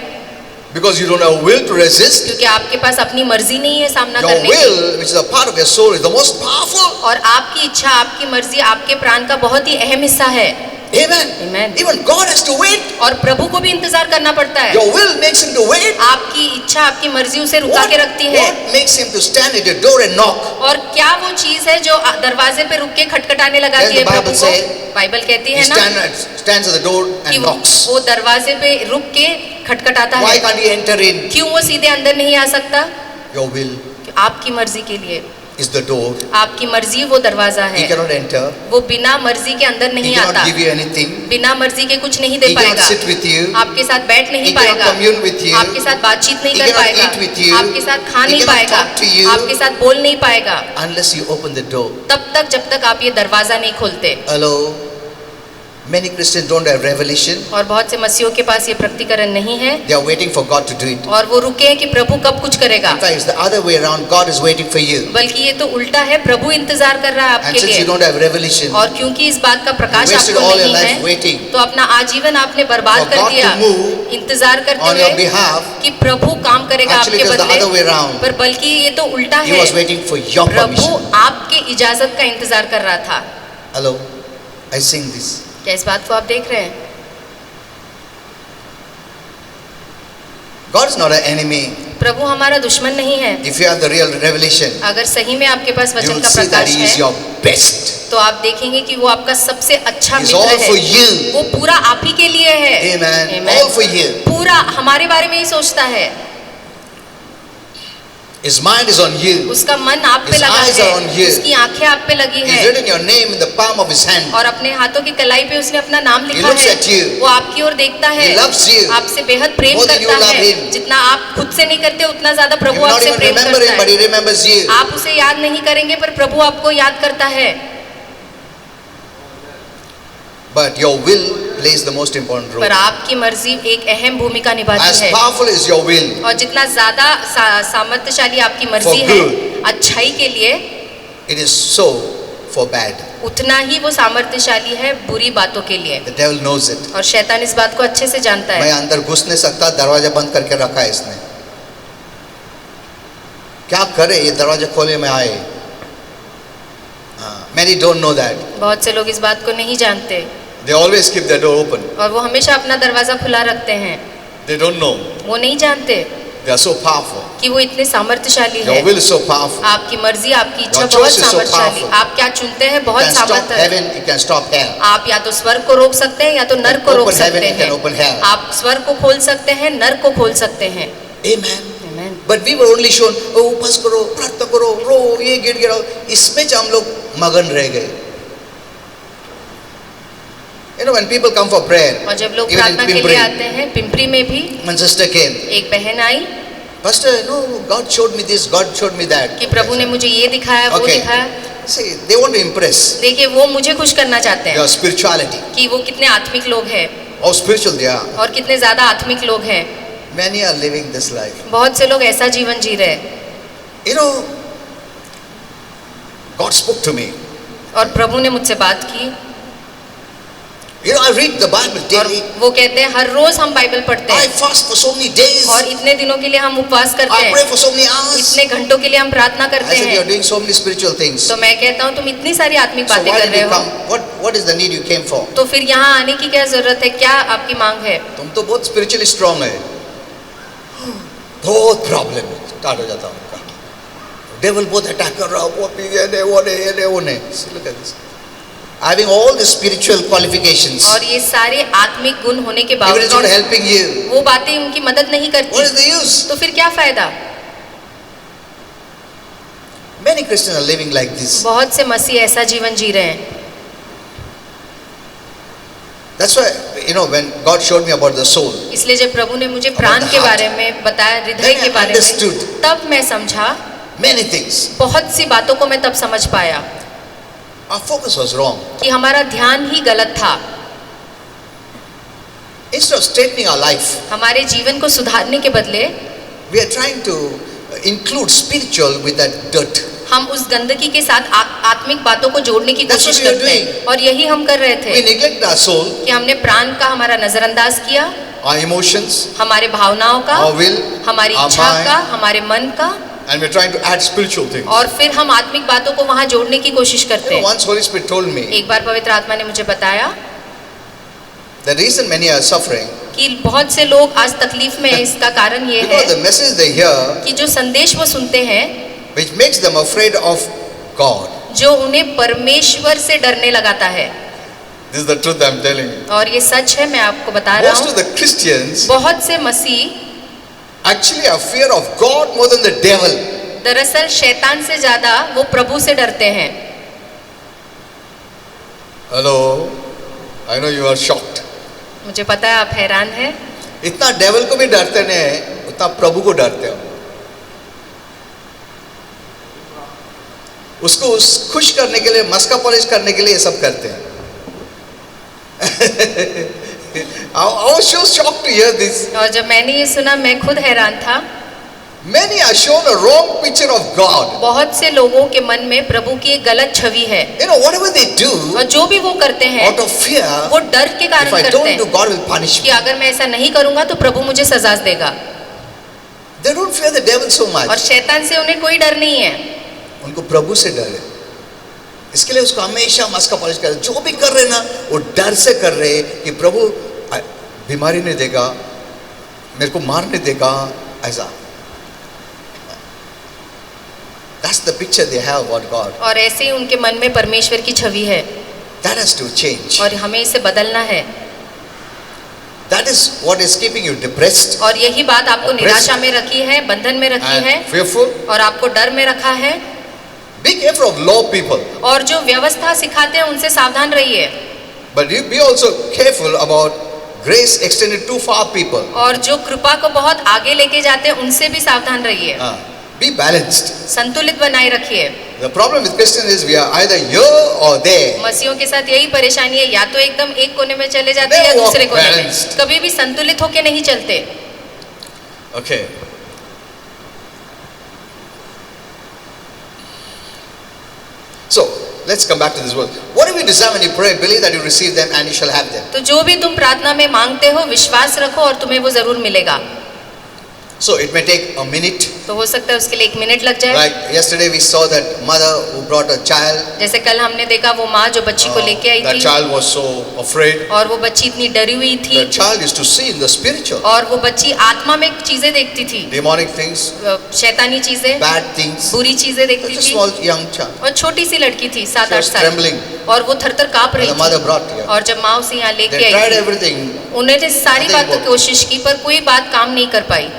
because you don't have a will to resist. क्योंकि आपके पास अपनी मर्जी नहीं है सामना Your करने की। will, which is a part of your soul, is the most powerful. और आपकी इच्छा आपकी मर्जी आपके प्राण का बहुत ही अहम हिस्सा है। Amen. Amen. Even God has to wait. और प्रभु को भी इंतजार करना पड़ता है। Your will makes him to wait. आपकी इच्छा आपकी मर्जी उसे रुका के रखती है। What makes him to stand at your door and knock? और क्या वो चीज है जो दरवाजे पे रुक के खटखटाने लगाती Then है the प्रभु Bible को? say, बाइबल कहती He है ना stands at the door कि and knocks. वो दरवाजे पे रुक के खटखटाता Why है। can't he enter in? क्यों वो सीधे अंदर नहीं आ सकता? Your will आपकी मर्जी के लिए। is the door. आपकी मर्जी वो दरवाजा He है। cannot enter. वो बिना मर्जी के अंदर He नहीं cannot आता। give you anything. बिना मर्जी के कुछ नहीं दे He cannot पाएगा। sit with you. आपके साथ बैठ नहीं He cannot पाएगा। commune with you. आपके साथ बातचीत नहीं He कर cannot पाएगा। eat with you. आपके साथ खा He नहीं cannot पाएगा। talk to you. आपके साथ बोल नहीं पाएगा Unless you open the door. तब तक जब तक आप ये दरवाजा नहीं खोलते। Hello. Many Christians don't have revelation. और बहुत से मसीहों के पास ये प्रकटीकरण नहीं है They are waiting for God to do it. और वो रुके हैं कि प्रभु कब कुछ करेगा। In fact, it's the other way around. God is waiting for you. बल्कि ये तो उल्टा है, प्रभु इंतजार कर रहा है And आपके since you लिए। don't have revelation, और क्योंकि इस बात का you प्रकाश wasted आपको all your नहीं life है waiting तो अपना आजीवन आपने बर्बाद for कर God दिया to move इंतजार करते on your हुए behalf. कि प्रभु काम करेगा Actually, आपके it was the other बदले। way around. पर बल्कि ये तो उल्टा He है, was waiting for your Prabhu permission. आपके इजाजत का इंतजार कर रहा था। Hello. I sing this. क्या इस बात को आप देख रहे हैं? God is not an enemy. प्रभु हमारा दुश्मन नहीं है। If you have the real revelation, अगर सही में आपके पास you वचन will का see that Prakash He is है your best. तो आप देखेंगे कि वो आपका सबसे अच्छा It's मित्र all for है। you. वो पूरा आप ही के लिए है। Amen. Amen. All for you. पूरा हमारे बारे में ही सोचता है। His mind is on you. उसका मन आप पे His लगा eyes है, are on you. उसकी आंखें आप पे लगी He's है written your name in the palm of His hand. और अपने हाथों की कलाई पे उसने अपना नाम लिखा looks है। at you. वो आपकी ओर देखता है, He loves you. आपसे बेहद प्रेम More than you करता love है। him. जितना आप खुद से नहीं करते उतना ज्यादा You प्रभु will not आपसे even प्रेम remember Him, करता but है। He remembers you. आप उसे याद नहीं करेंगे पर प्रभु आपको याद करता है। But your will plays the most important role. पर आपकी मर्जी एक अहम भूमिका निभाती As है powerful is your will, और जितना ज्यादा सामर्थ्यशाली आपकी मर्जी For है good. अच्छाई के लिए it is so for bad. उतना ही वो सामर्थ्यशाली है बुरी बातों के लिए। The devil knows it. और शैतान इस बात को अच्छे से जानता मैं है। अंदर घुस नहीं सकता, दरवाजा बंद करके रखा है इसने। क्या करे ये दरवाजा खोले में आए? Many don't know that. बहुत से लोग इस बात को नहीं जानते They always keep their door open. और वो हमेशा अपना दरवाजा खुला रखते हैं। They don't know. वो नहीं जानते They are so powerful. कि वो इतने सामर्थ्यशाली Your है। will is so powerful. आपकी मर्जी आपकी इच्छा Your बहुत choice is so सामर्थ्यशाली। powerful. आप क्या चुनते हैं You बहुत can stop सामर्थ्य। heaven, you can stop hell. आप या तो स्वर्ग को रोक सकते हैं या तो नर्क को रोक Open heaven, सकते you can हैं। open hell. आप स्वर्ग को खोल सकते हैं, नर्क को खोल सकते हैं। Amen. Amen. But we were only shown, oh, उपवास करो, प्रार्थना करो, रो, ये गिर गिराओ, इसमें हम लोग मगन रह गए। You know, when people come for prayer, और जब लोग even in प्रार्थना के लिए Pimpri, आते हैं, पिंपरी में भी one sister came, एक बहन आई Pastor, no, God showed me this, God showed me that. कि प्रभु ने मुझे ये दिखाया, वो Okay. दिखाया। See, they want to impress देखिए वो मुझे खुश करना चाहते हैं your spirituality. कि वो कितने आत्मिक लोग हैं How spiritual they are. और कितने ज्यादा आत्मिक लोग हैं। Many are living this life. बहुत से लोग ऐसा जीवन जी रहे हैं। You know, God spoke to me. और प्रभु ने मुझसे बात की You know, I read the Bible और daily. वो कहते हैं हर रोज हम बाइबल पढ़ते I हैं fast for so many days. और इतने दिनों के लिए हम उपवास करते I pray हैं, for so many hours. इतने घंटों के लिए हम प्रार्थना I करते said, you are हैं। doing so many spiritual things. तो मैं कहता हूँ तुम इतनी सारी आत्मिक So बातें why कर did रहे you हो, come? What is the need you came for? तो फिर यहाँ आने की क्या जरूरत है, क्या आपकी मांग है? तुम तो बहुत spiritually strong है। बहुत प्रॉब्लम स्टार्ट हो जाता उनका। डेविल बहुत अटैक कर रहा है, वो नहीं। Look at this. Having all the spiritual qualifications, और ये सारे आत्मिक गुण होने के if it is not बावजूद helping you, वो बातें उनकी मदद नहीं what is करती, the use? तो फिर क्या फायदा? Many Christians are living like this. बहुत से मसीह ऐसा जीवन जी रहे हैं। That's why, you know, when God showed me about the soul, इसलिए जब प्रभु ने मुझे प्राण के बारे में बताया, हृदय के बारे understood. में, तब मैं समझा, many things, बहुत सी बातों को मैं तब समझ पाया our focus was wrong. कि हमारा ध्यान ही गलत था। Instead of straightening our life, हमारे जीवन को सुधारने के बदले we are trying to include spiritual with that dirt. हम उस गंदगी के साथ आत्मिक बातों को जोड़ने की That's कोशिश what we are करते हैं, और यही हम कर रहे We थे neglect our soul, कि हमने प्राण का हमारा नजरअंदाज किया, our emotions, हमारे भावनाओं का, our will, हमारी our इच्छा mind, का, हमारे मन का, and we're trying to add spiritual things. और फिर हम आत्मिक बातों को वहां जोड़ने की कोशिश You करते know, हैं। once Holy Spirit told me एक बार पवित्र आत्मा ने मुझे बताया the reason many are suffering कि बहुत से लोग आज तकलीफ में हैं, इसका कारण ये because the है message they hear, कि जो संदेश वो सुनते हैं, which makes them afraid of God. जो उन्हें परमेश्वर से डरने लगाता है। This is the truth I'm telling you. और ये सच है, मैं आपको बता रहा Most of हूँ, the Christians बहुत से मसीह actually have fear of God more than the devil. दरअसल शैतान से ज्यादा वो प्रभु से डरते हैं। Hello, I know you are shocked. मुझे पता है आप हैरान हैं, इतना डेविल को भी डरते नहीं, उतना प्रभु को डरते हो। उसको खुश करने के लिए, मस्का पॉलिश करने के लिए ये सब करते हैं। I was so shocked to hear this. और जब मैंने ये सुना मैं खुद हैरान था। Many are shown a wrong picture of God. बहुत से लोगों के मन में प्रभु की एक गलत छवि है, You know, whatever they do, और जो भी वो करते हैं out of fear, वो डर के if कारण I करते don't do, हैं God will punish कि me. अगर मैं ऐसा नहीं करूंगा तो प्रभु मुझे सजा देगा। They don't fear the devil so और much. शैतान से उन्हें कोई डर नहीं है, उनको प्रभु से डर है। इसके लिए उसको हमेशा मस्का पॉलिश कर, जो भी कर रहे ना वो डर से कर रहे कि प्रभु बीमारी नहीं देगा, मेरे को मार नहीं देगा, ऐसा। That's the picture they have about God. और ऐसे ही उनके मन में परमेश्वर की छवि है, That has to change. और हमें इसे बदलना है। That is what is keeping you depressed और यही बात आपको Oppressed. निराशा में रखी है, बंधन में रखी है, and fearful. और आपको डर में रखा है। Be careful of law people, और जो व्यवस्था सिखाते हैं उनसे सावधान रहिए, but you be also careful about grace extended too far people. और जो कृपा को बहुत आगे लेके जाते हैं उनसे भी सावधान रहिए। Be balanced. संतुलित बनाए रखिए। The problem with Christians is we are either here or there. मसीहों के साथ यही परेशानी है, या तो एकदम एक कोने में चले जाते हैं या Never walk दूसरे कोने में, balanced. कभी भी संतुलित होके नहीं चलते। Okay. So let's come back to this word. What do we desire when you pray? Believe that you receive them and you shall have them. तो जो भी तुम प्रार्थना में मांगते हो विश्वास रखो और तुम्हें वो जरूर मिलेगा। So it may take a minute. तो हो सकता है उसके लिए 1 मिनट लग जाए। Like yesterday we saw that mother who brought a child. जैसे कल हमने देखा वो माँ जो बच्ची को लेके आई That थी, child was so afraid. और वो बच्ची इतनी डरी हुई थी, The child used to see in the spiritual, और वो बच्ची आत्मा में चीजें देखती थी, demonic things, शैतानी चीजें, bad things. बुरी चीजें देखती Such a थी, small young child. और छोटी सी लड़की थी She 7-8 was साल, trembling. और वो थर-थर कांप रही And the mother थी। brought here. और जब माँ उसे यहाँ They लेके आई tried थी, everything. उन्होंने सारी Nothing बातों की worked. कोशिश की पर कोई बात काम नहीं कर पाई।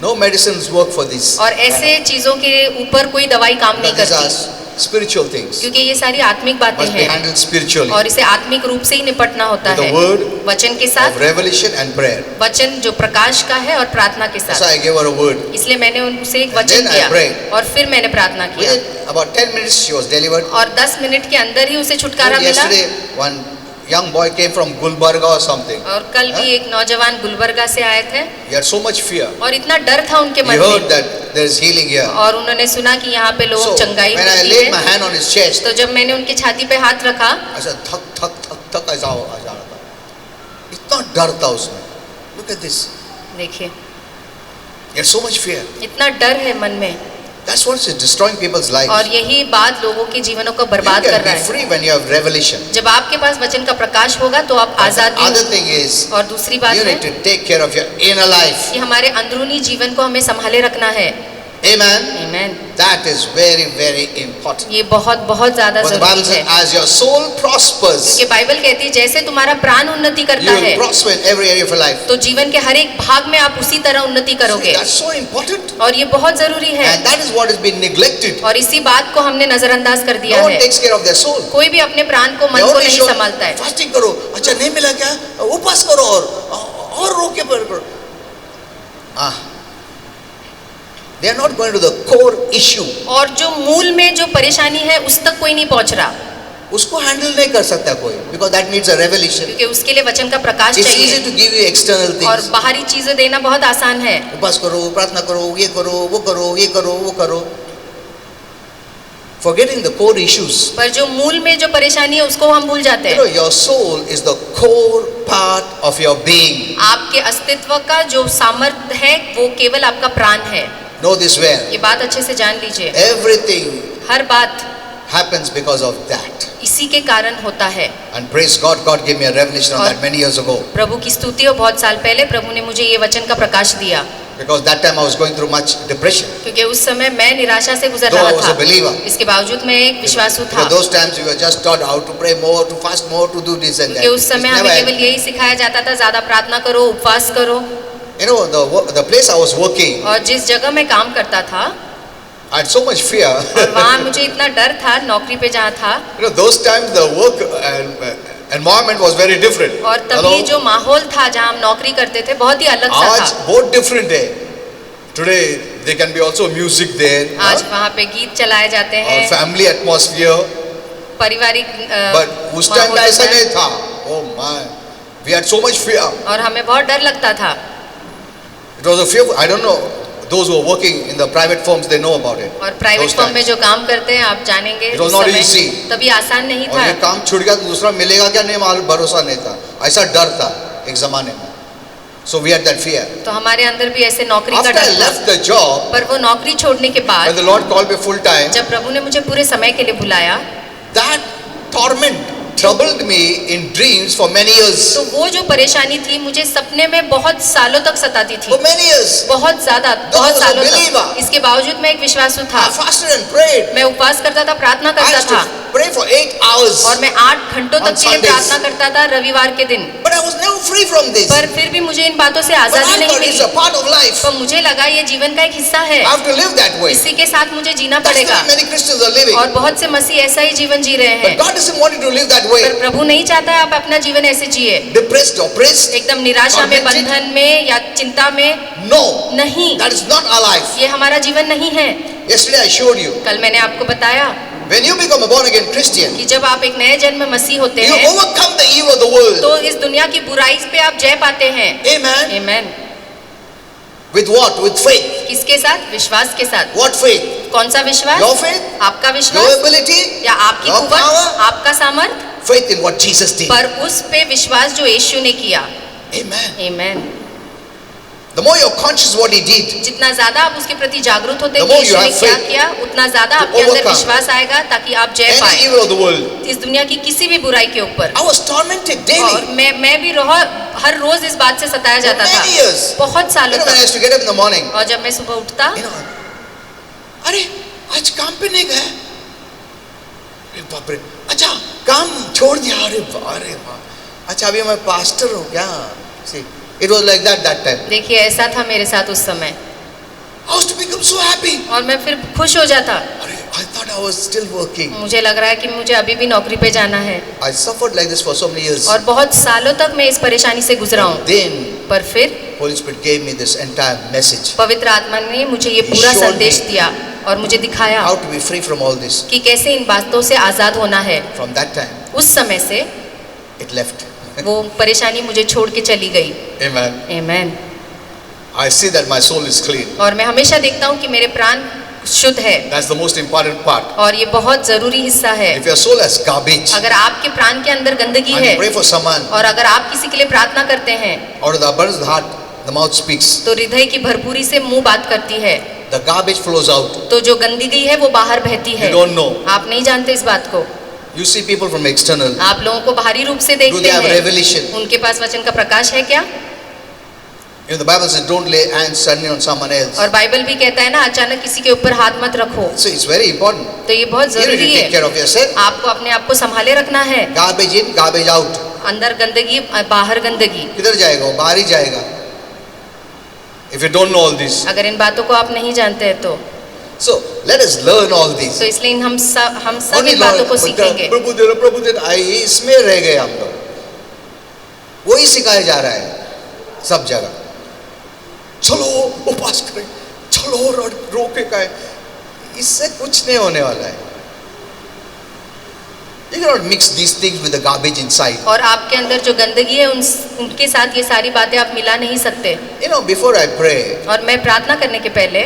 No medicines work for this. और ऐसे चीजों के ऊपर कोई दवाई काम नहीं These करती, are spiritual things. क्योंकि ये सारी आत्मिक बातें Must be हैं, handled spiritually. और इसे आत्मिक रूप से ही निपटना होता With the है, word वचन के of साथ, revelation and prayer. वचन जो प्रकाश का है और प्रार्थना के So साथ। I gave her a word. इसलिए मैंने उनसे एक And वचन then I किया, prayed. और फिर मैंने प्रार्थना किया, Within about 10 minutes she was delivered. और 10 मिनट के अंदर ही उसे छुटकारा मिला। Yesterday one young boy came from Gulbarga or something. और कल भी एक नौजवान गुलबर्गा से आए थे, He had so much fear. और इतना डर था उनके He मन heard में, that there is healing here. और उन्होंने सुना कि यहाँ पे So लोग चंगाई when I मिलती laid my है। hand on his chest, तो जब मैंने उनकी छाती पे हाथ रखा, I said, thak, thak, thak. थक ऐसा आ जा रहा था, इतना डर था उसमें. Look at this. देखिए, There's so much fear. इतना डर है मन में, That's what is destroying people's lives. और यही बात लोगों के जीवनों को You बर्बाद can कर रहा be है. free when you have revelation. जब आपके पास वचन का प्रकाश होगा तो आप But the आजाद भी other होंगे. thing is, और दूसरी बात you है need to take care of your inner life. कि हमारे अंदरूनी जीवन को हमें संभाले रखना है. Amen. आमीन. That is very, very important. ये बहुत ज्यादा But the Bible जरूरी says, है. as your soul prospers, क्योंकि बाइबल कहती है जैसे तुम्हारा प्राण उन्नति you करता है will prosper in every area of your life. तो जीवन के हर एक भाग में आप उसी तरह उन्नति See, करोगे. that's so important. और ये बहुत जरूरी है. And that is what has been neglected. और इसी बात को हमने नजरअंदाज कर दिया No one है. takes care of their soul. कोई भी अपने प्राण को, मन They को only नहीं show, संभालता है. fasting करो, अच्छा नहीं मिला क्या, उपवास करो और रोके पर करो. They are not going to the core issue. और जो मूल में जो परेशानी है उस तक कोई नहीं पहुंच रहा, उसको हैंडल नहीं कर सकता कोई, because that needs a revelation. क्योंकि उसके लिए वचन का प्रकाश It's easy चाहिए. to give you external और things. बाहरी चीजें देना बहुत आसान है. उपवास करो, प्रार्थना करो, ये करो, वो करो, ये करो, वो करो. Forgetting the core issues. पर जो मूल में जो परेशानी है उसको हम भूल जाते You know, हैं. your soul is the core part of your being. आपके अस्तित्व का जो सामर्थ्य है वो केवल आपका प्राण है. Know this well. ये बात अच्छे से जान लीजिए. Everything हर बात happens because of that. इसी के कारण होता है. And praise God, God gave me a revelation on और- that many years ago. प्रभु की स्तुति हो, बहुत साल पहले प्रभु ने मुझे ये वचन का प्रकाश दिया. Because that time I was going through much depression. क्योंकि उस समय मैं निराशा से गुजर Though I रहा was a था. believer. इसके बावजूद मैं एक विश्वासु था. Because those times we were just taught how to pray more, to fast more, to do this and that. क्योंकि उस समय It's हमें never केवल यही सिखाया जाता था, ज्यादा प्रार्थना करो, उपवास करो. You know, the place I was working, और जिस जगह मैं काम करता था I had so much fear. और वहाँ मुझे इतना डर था, नौकरी पे जहाँ था, You know, those times the work environment was very different. और तभी जो माहौल था जहाँ हम नौकरी करते थे बहुत ही अलग सा आज था. बहुत different है. Today there can be also music there. आज वहाँ पे गीत चलाए जाते Or हैं, family atmosphere. पारिवारिक But उस माहौल time पे ऐसा होता है. नहीं था. Oh my, we had so much fear. और हमें बहुत डर लगता था. It was a fear. I don't know. Those who are working in the private firms, they know about it. और प्राइवेट Those फर्म में times. जो काम करते हैं आप जानेंगे It was उस not समय easy. तभी आसान नहीं और ये था. काम छूट गया तो दूसरा मिलेगा क्या नहीं मालूम, भरोसा नहीं था. ऐसा डर था एक जमाने में. So we had that fear. तो हमारे अंदर भी ऐसे नौकरी का After I डर था. left the job, पर वो नौकरी छोड़ने के when बाद the Lord called me full time, जब प्रभु ने मुझे पूरे समय के लिए बुलाया that torment troubled me in dreams for many years. तो वो जो परेशानी थी मुझे सपने में बहुत सालों तक सताती थी. For many years, बहुत ज्यादा, I बहुत was a सालों believer. तक. इसके बावजूद मैं एक विश्वासु था. I fasted and prayed. मैं उपवास करता था, प्रार्थना I करता used to था pray for 8 hours. और मैं 8 घंटों On तक के लिए Sundays. प्रार्थना करता था रविवार के दिन. But I was never free from this. पर फिर भी मुझे इन बातों से But आजादी I नहीं thought it's milli. a part of life. तो मुझे लगा ये जीवन का एक हिस्सा है, I have to live that way. इसी के साथ मुझे जीना That's the पड़ेगा. way many Christians are living. और बहुत से मसीह ऐसा ही जीवन जी रहे But हैं. God doesn't want you to live that way. पर प्रभु नहीं चाहता है आप अपना जीवन ऐसे जिए, Depressed, oppressed. एकदम निराशा में, Tormented. बंधन में या चिंता में. No, नहीं, that is not our life. ये हमारा जीवन नहीं है. Yesterday I showed you. कल मैंने आपको बताया When you become a born again Christian, कि जब आप एक नए जन्म मसीह होते you हैं overcome the evil of the world. तो इस दुनिया की बुराई पे आप जय पाते हैं. Amen. आमीन. With what? With faith. किसके साथ? विश्वास के साथ. What faith? कौन सा विश्वास? Your faith? आपका Your विश्वास ability? या आपकी Your कुवत, power? आपका सामर्थ? Faith in what Jesus did. पर उस पे विश्वास जो यीशु ने किया. Amen. आमीन. The more you're conscious what He did, जितना ज्यादा आप उसके प्रति जागरूक होते The हैं कि more you यीशु ने have क्या faith किया, उतना ज्यादा to आपके अंदर overcome विश्वास आएगा ताकि आप जय any पाए evil of the world. इस दुनिया की किसी भी बुराई के ऊपर. I was tormented daily. और मैं भी हर रोज इस बात से सताया For जाता था many years. बहुत You सालों know, when I तक. used to get up in the morning, और जब मैं सुबह उठता you know, अरे आज काम पे नहीं गए. अरे बाप रे, अच्छा काम छोड़ दिया. अरे वाह. अच्छा अभी मैं पास्टर हूँ क्या? See, it was like that time. देखिए ऐसा था मेरे साथ उस समय. I was to become so happy. और मैं फिर खुश हो जाता. अरे, I thought I was still working. मुझे लग रहा है कि मुझे अभी भी नौकरी पे जाना है. I suffered like this for so many years. और बहुत सालों तक मैं इस परेशानी से गुजरा हूँ. Then पर फिर Holy Spirit gave me this entire message. पवित्र आत्मा ने मुझे ये पूरा showed संदेश me दिया और मुझे दिखाया How to be free from all this. कि कैसे इन बातों से आजाद होना है. From that time, उस समय से it left. वो परेशानी मुझे छोड़ के चली गई. Amen. आमीन. I see that my soul is clean. और मैं हमेशा देखता हूँ कि मेरे प्राण शुद्ध है। That's the most important part. और ये बहुत जरूरी हिस्सा है। If your soul has garbage, अगर आपके प्राण के अंदर गंदगी and है you pray for someone, और अगर आप किसी के लिए प्रार्थना करते हैं out of the abundance of the heart, the mouth speaks. तो हृदय की भरपूरी से मुंह बात करती है। The garbage flows out. तो जो गंदगी है वो बाहर बहती है। You don't know. आप नहीं जानते इस बात को। You see people from external. आप लोगों को बाहरी रूप से Do देखते they have हैं। revelation? उनके पास वचन का प्रकाश है क्या? You know, the Bible says, don't lay hands suddenly on someone else. और बाइबल भी कहता है ना, अचानक किसी के ऊपर हाथ मत रखो। So it's very important. तो ये बहुत You need to जरूरी take है। care of yourself. आपको अपने आप को संभाले रखना है। Garbage in, garbage out. अंदर गंदगी, बाहर गंदगी। किधर जाएगा वो? बाहर ही जाएगा. If you don't know all this. अगर इन बातों को आप नहीं जानते हैं तो let us learn all this. तो इसलिए हम सब Only इन बातों को Lord, सीखेंगे। प्रभु दे इसमें रह गए हम लोग। वही सिखाया जा रहा है सब जगह। चलो उपास करें, चलो रोके का है, इससे कुछ नहीं होने वाला है। You cannot mix these things with the garbage inside. और आपके अंदर जो गंदगी है उनके साथ ये सारी बातें आप मिला नहीं सकते। You know, before I pray, और मैं प्रार्थना करने के पहले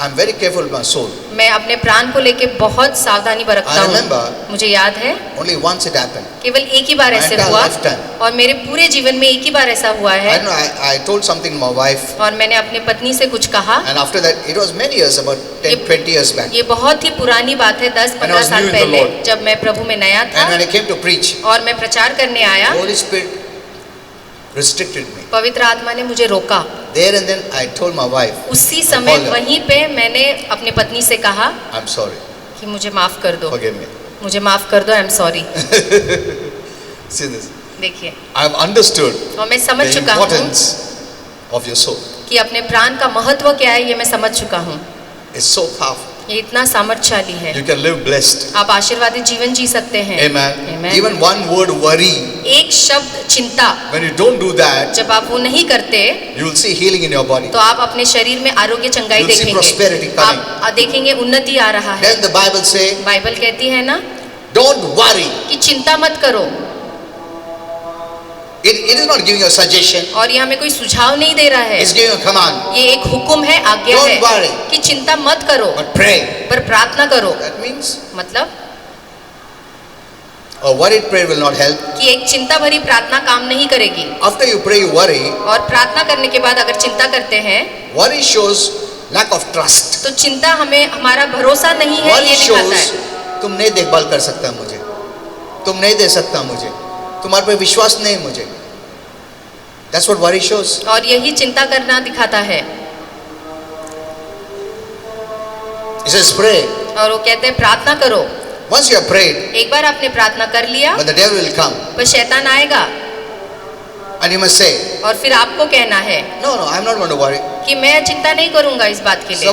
I'm very careful with my soul. मैं अपने प्राण को लेके बहुत सावधानी बरतता I हूँ। remember मुझे याद है only once it happened. केवल एक ही बार My ऐसे entire हुआ lifetime. और मेरे पूरे जीवन में एक ही बार ऐसा हुआ है। I know I told something to my wife, और मैंने अपनी पत्नी से कुछ कहा। and after that it was many years, about 10-20 years back. ये बहुत ही पुरानी बात है, 10-15 was साल new in the पहले, Lord. जब मैं प्रभु में नया था And when I came to preach, और मैं प्रचार करने आया, Holy Spirit restricted me. पवित्र आत्मा ने मुझे रोका। There and then I told my wife, उसी समय Paul, वहीं पे मैंने अपनी पत्नी से कहा I'm sorry, कि मुझे माफ कर दो, forgive me. मुझे माफ कर दो, I am sorry. See this. देखिए, I've understood और मैं समझ the चुका हूँ importance of your soul. कि अपने प्राण का महत्व क्या है, ये मैं समझ चुका हूँ। It's so powerful. ये इतना सामर्थ्यशाली है। You can live blessed. आप आशीर्वादित जीवन जी सकते हैं। Amen. Amen. Even one word worry, एक शब्द चिंता, when you don't do that, जब आप वो नहीं करते you will see healing in your body. तो आप अपने शरीर में आरोग्य चंगाई You'll see prosperity देखेंगे। coming. आप देखेंगे उन्नति आ रहा है। Then the Bible say, Bible कहती है ना don't worry. कि चिंता मत करो। It is not giving you a suggestion. और ये हमें कोई सुझाव नहीं दे रहा है, It's giving you a command. ये एक हुक्म है, आज्ञा Don't है worry. कि चिंता मत करो, But pray. पर प्रार्थना करो। That means मतलब a worried prayer will not help. कि एक चिंता भरी प्रार्थना काम नहीं करेगी। After you pray, you worry. और प्रार्थना करने के बाद अगर चिंता करते हैं Worry shows lack of trust. तो चिंता हमें हमारा भरोसा नहीं है, Worry ये दिखाता shows है। तुम नहीं देखभाल कर सकता मुझे, तुम नहीं दे सकता मुझे, तुम्हारे पे विश्वास नहीं है मुझे. That's what worry shows. और यही चिंता करना दिखाता है। It says pray. और वो कहते हैं प्रार्थना करो। Once you have prayed, एक बार आपने प्रार्थना कर लिया, but the devil will come पर शैतान आएगा and you must say, और फिर आपको कहना है no, I'm not going to worry. कि मैं चिंता नहीं करूंगा इस बात के लिए।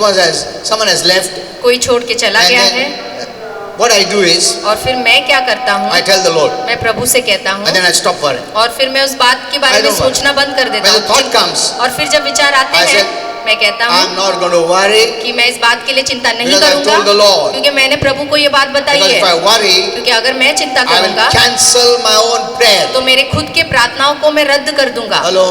Someone has left, कोई छोड़ के चला and गया then है what I do is और फिर मैं क्या करता हूँ, I tell the Lord, मैं प्रभु से कहता हूँ and then I stop worrying. और फिर मैं उस बात के बारे I में don't worry. सोचना बंद कर देता When the हूँ। thought comes, और फिर जब विचार आते I हैं said, मैं कहता I'm हूँ not going to worry कि मैं इस बात के लिए चिंता नहीं because I told the करूंगा, Lord. क्योंकि मैंने प्रभु को ये बात बताई Because if है। I worry, क्योंकि अगर मैं चिंता I will करूंगा cancel my own prayer. तो मेरे खुद के प्रार्थनाओं को मैं रद्द कर दूंगा। Hello.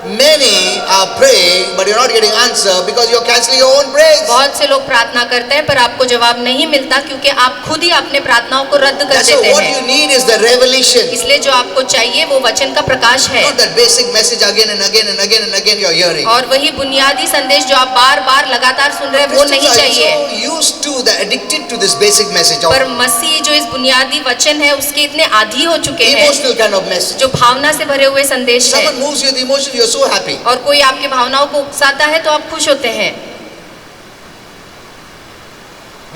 Many are praying, but you're not getting answer because you're canceling your own prayers. बहुत से लोग प्रार्थना करते हैं पर आपको जवाब नहीं मिलता क्योंकि आप खुद ही अपने प्रार्थनाओं को रद्द कर That's देते why what हैं। you need is the revelation. इसलिए जो आपको चाहिए वो वचन का प्रकाश है Not that basic message again and again and again and again you're hearing. और वही बुनियादी संदेश जो आप बार बार लगातार सुन रहे हैं वो नहीं Christians चाहिए। are so used to, they're addicted to this basic message पर of मसीह जो इस बुनियादी वचन है उसके इतने आदी हो चुके हैं, emotional kind of message. जो भावना से भरे हुए संदेश है। Someone moves you with emotion, you're so happy. और कोई आपके भावनाओं को उकसाता है तो आप खुश होते हैं।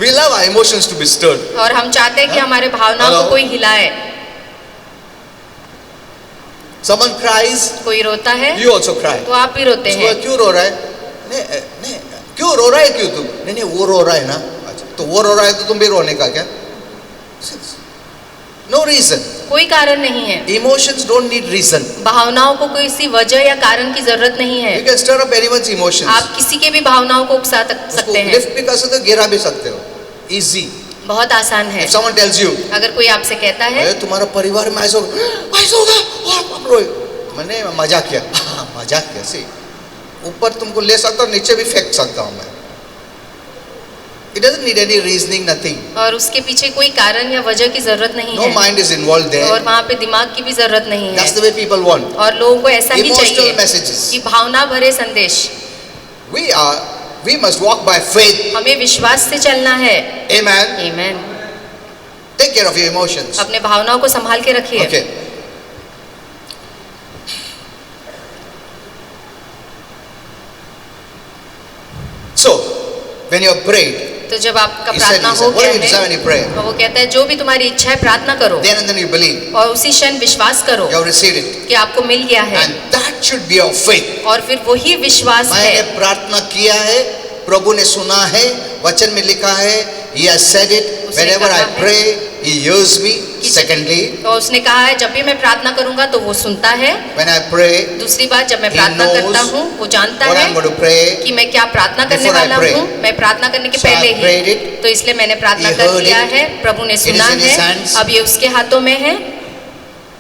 We love our emotions to be stirred. और हम चाहते हैं कि हमारे भावनाओं Hello? को कोई हिलाए। Someone cries, कोई रोता है you also cry. तो आप भी रोते हैं। उसको क्यों रो रहा है? नहीं, क्यों रो रहा है क्यों तुम? नहीं वो रो रहा है ना। अच्छा, तो वो रो रहा है तो तुम भी रोने का क्या? No reason. कोई कारण नहीं है। Emotions don't need reason. भावनाओं को किसी वजह या कारण की जरूरत नहीं है। You can stir up anyone's emotions. आप किसी के भी भावनाओं को उकसा सकते उसको हैं। लिफ्ट भी कर सकते हो, गिरा भी सकते हो. Easy. बहुत आसान है। If someone tells you, अगर कोई आपसे कहता है अरे तुम्हारा परिवार में ऐसा होगा और आप रोए, मैंने मजाक किया, मजाक किया, see, ऊपर तुमको ले सकता हूँ, नीचे भी फेंक सकता हूँ मैं. It doesn't need any reasoning, nothing. और उसके पीछे कोई कारण या वजह की जरूरत नहीं No है. mind is involved there. और वहाँ पे दिमाग की भी जरूरत नहीं है. That's the way people want. और लोगों को ऐसा ही Emotional चाहिए messages. कि भावना भरे संदेश. We must walk by faith. हमें विश्वास से चलना है. Amen. Amen. Take care of your emotions. अपने भावनाओं को संभाल के रखिए. Okay. So, when you have prayed, तो जब आपका he said, प्रार्थना हो what गया do you desire when है, you pray? तो वो कहता है जो भी तुम्हारी इच्छा है प्रार्थना करो. Then and then you believe. और उसी क्षण विश्वास करो You have received it. कि आपको मिल गया है. And that should be your faith. और फिर वही विश्वास है. मैंने प्रार्थना किया है, प्रभु ने सुना है, वचन में लिखा है, He has said it. उसने Whenever I कहा है pray, He hears me. कि Secondly, तो उसने कहा है जब भी मैं प्रार्थना करूंगा तो वो सुनता है. when I pray, दूसरी बात जब मैं He प्रार्थना knows करता हूँ वो जानता what है I'm going to pray. कि मैं क्या प्रार्थना करने Before I वाला pray. हूँ. मैं प्रार्थना करने के So I पहले prayed ही it. तो इसलिए मैंने प्रार्थना He कर heard लिया it. है. प्रभु ने It is सुना in his है. hands. अब ये उसके हाथों में है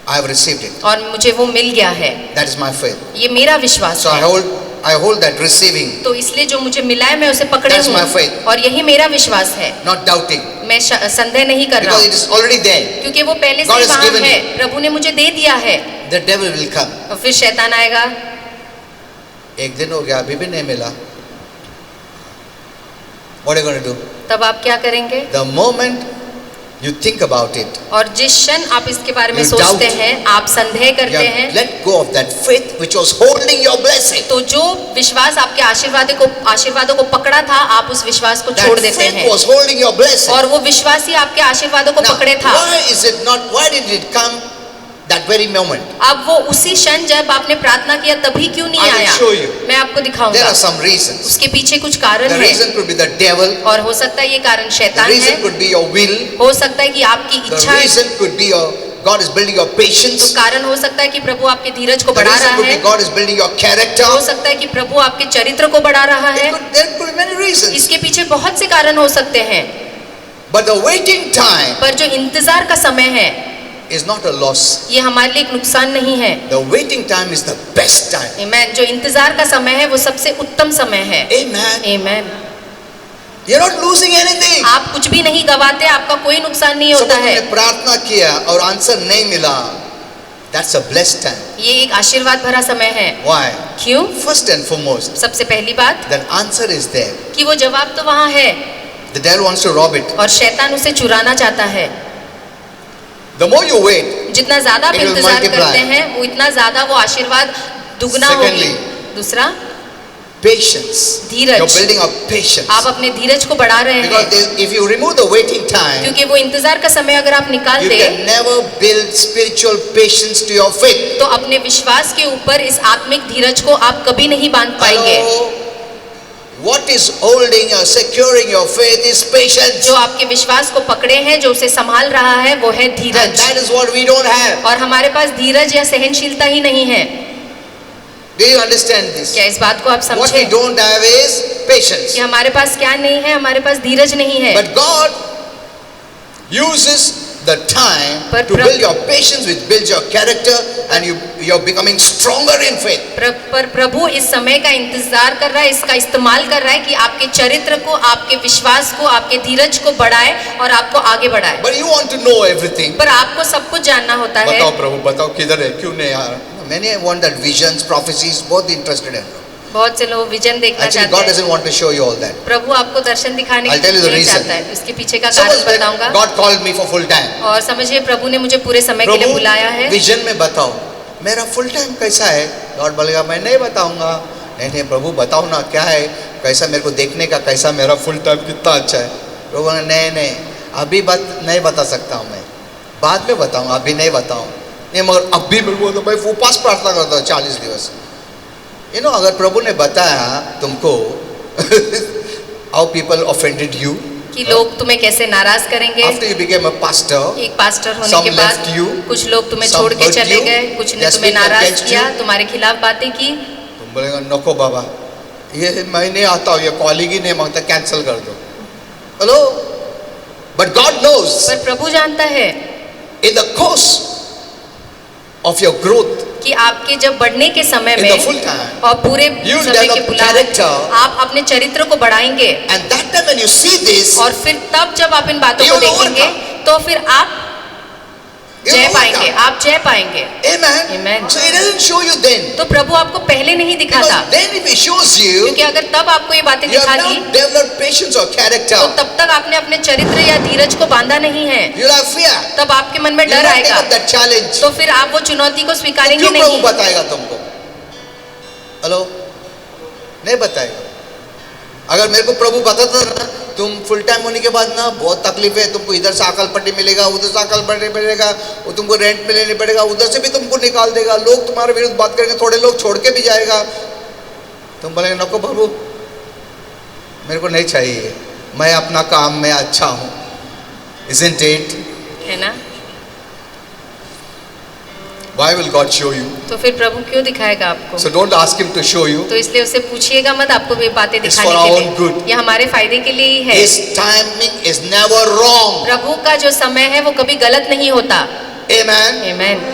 I have received it. और मुझे वो मिल गया है. That is my faith. ये मेरा विश्वास So है. I hold that receiving, तो इसलिए जो मुझे मिला है मैं उसे पकड़े That's हूँ. my faith. और यही मेरा विश्वास है. not doubting, मैं संदेह नहीं कर रहा because हूँ it is already there. क्योंकि वो पहले से God ही has वहाँ given है. you. प्रभु ने मुझे दे दिया है. The devil will come. और फिर शैतान आएगा. एक दिन हो गया, अभी भी नहीं मिला. What are you going to do? तब आप क्या करेंगे? The moment you think about it, और जिस क्षण आप इसके बारे में You सोचते doubt. हैं, आप संदेह you करते हैं, have let go of that faith which was holding your blessing. तो जो विश्वास आपके आशीर्वादों को पकड़ा था, आप उस विश्वास को That छोड़ देते faith हैं. was holding your blessing. और वो विश्वास ही आपके आशीर्वादों को Now, पकड़े था. why did it come that very moment? अब वो उसी क्षण जब आपने प्रार्थना किया तभी क्यों नहीं I will आया? show you. मैं आपको There दिखाऊंगा. are some reasons. उसके पीछे कुछ कारण The है. reason could be the devil. और हो सकता है ये कारण The शैतान reason है. could be your will. हो सकता है कि आपकी The इच्छा है. reason could be God is building your तो patience. कारण हो सकता है कि प्रभु आपके धीरज को The बढ़ा reason रहा could be है. God is building your character. हो सकता है कि प्रभु आपके चरित्र को बढ़ा रहा है. There could be many reasons. इसके पीछे बहुत से कारण हो सकते हैं. But the waiting time पर जो इंतजार का समय है is not a loss. ये हमारे लिए एक नुकसान नहीं है. The waiting time is the best time. आमेन. जो इंतजार का समय है वो सबसे उत्तम समय है. Amen. Amen. You're not losing anything. आप कुछ भी नहीं गवाते, आपका कोई नुकसान नहीं होता Suppose है. तुमने प्रार्थना किया और आंसर नहीं मिला. That's a blessed time. ये एक आशीर्वाद भरा समय है. Why? क्यों? First and foremost, सबसे पहली बात that answer is there. कि वो जवाब तो वहाँ है The devil wants to rob it. और शैतान उसे चुराना चाहता है. The more you wait, जितना ज्यादा आप It will इंतजार multiply. करते हैं वो इतना ज्यादा वो आशीर्वाद दुगना Secondly, होगी. दूसरा, patience. Dheeraj. You're building up patience. आप अपने धीरज को बढ़ा रहे Because हैं. if you remove the waiting time, क्योंकि वो इंतजार का समय अगर आप निकाल you they can never build spiritual patience to your faith. तो अपने विश्वास के ऊपर इस आत्मिक धीरज को आप कभी नहीं बांध पाएंगे. Hello? What is holding or securing your faith is patience. जो आपके विश्वास को पकड़े हैं, जो उसे संभाल रहा है, वो है And Dheeraj. that is what we don't have. और हमारे पास धीरज या सहनशीलता ही नहीं है. Do you understand this? क्या इस बात को आप What we समझे don't have is patience. कि हमारे पास क्या नहीं है? हमारे पास धीरज नहीं है. But God uses the time But to build your patience, which builds your character, and you're becoming stronger in faith. पर प्रभु इस समय का इंतजार कर रहा है, इसका इस्तेमाल कर रहा है कि आपके चरित्र को, आपके विश्वास को, आपके धीरज को बढ़ाए और आपको आगे बढ़ाए. But you want to know everything. पर आपको सब कुछ जानना होता है. बताओ प्रभु, बताओ किधर है, क्यों नहीं आ रहा? Many want that visions, prophecies, both interested in. बहुत से लोग विजन देखना Actually, चाहते God हैं. doesn't want to show you all that. प्रभु आपको दर्शन दिखाने I'll tell you the नहीं reason. चाहता है. उसके पीछे का Suppose कारण when बताऊंगा. God called me for full time. और समझिए प्रभु ने मुझे पूरे समय के लिए बुलाया है. प्रभु विजन में बताओ मेरा फुल टाइम कैसा है. गॉड बोलेगा मैं नहीं बताऊंगा. नहीं प्रभु बताओ ना क्या है, कैसा मेरे को देखने का, कैसा मेरा फुल टाइम कितना अच्छा है. प्रभु नहीं अभी बात नहीं बता सकता हूँ, मैं बाद में बताऊंगा, अभी नहीं बताऊँ. नहीं मगर अभी मेरे को तो भाई उपवास प्रार्थना करता हूँ 40 दिवस. अगर प्रभु ने बताया तुमको how people offended you कि लोग तुम्हें कैसे नाराज करेंगे. after you became a pastor, एक पास्टर होने some के बाद left you, कुछ लोग तुम्हें some छोड़ के hurt चले you, गए, कुछ ने they तुम्हें speak नाराज against किया, you. तुम्हारे खिलाफ बातें की. तुम बोलेगा नको बाबा ये मैं नहीं आता हूँ, ये कॉलिंग ही नहीं मांगता, कैंसिल कर दो. हेलो, बट गॉड नोज पर प्रभु जानता है in the course of your growth कि आपके जब बढ़ने के समय in में the full time, और पूरे you will समय के develop बुलावे character. आप अपने चरित्र को बढ़ाएंगे and that time when you see this, और फिर तब जब आप इन बातों You को will देखेंगे तो फिर आप you जय will पाएंगे, overcome. आप जय पाएंगे। Amen. Amen. So it doesn't show you then, तो प्रभु आपको पहले नहीं दिखाता, because then if it shows you, क्योंकि अगर तब आपको ये बातें you have दिखा दी not developed patience or character. तो तब तक आपने अपने चरित्र या धीरज को बांधा नहीं है, You'll have fear. तब आपके मन में You'll डर not take आएगा, up that challenge. तो फिर आप वो चुनौती को तो स्वीकारेंगे क्यों प्रभु नहीं। बताएगा तुमको? हेलो, नहीं बताएगा। अगर मेरे को प्रभु बताता ना, तुम फुल टाइम होने के बाद ना बहुत तकलीफ है, तुमको इधर से अकल पट्टी मिलेगा, उधर से अकल पट्टी मिलेगा, वो तुमको रेंट में लेने पड़ेगा, उधर से भी तुमको निकाल देगा, लोग तुम्हारे विरुद्ध बात करेंगे, थोड़े लोग छोड़ के भी जाएगा, तुम बोलेंगे नको प्रभु, मेरे को नहीं चाहिए, मैं अपना काम में अच्छा हूँ, isn't it? है ना? Why will God show you? तो फिर प्रभु क्यों दिखाएगा आपको? So don't ask him to show you. तो इसलिए उसे पूछिएगा मत आपको ये बातें It's दिखाने for our के own good. लिए, ये हमारे फायदे के लिए ही है। His timing is never wrong. प्रभु का जो समय है वो कभी गलत नहीं होता। Amen. Amen.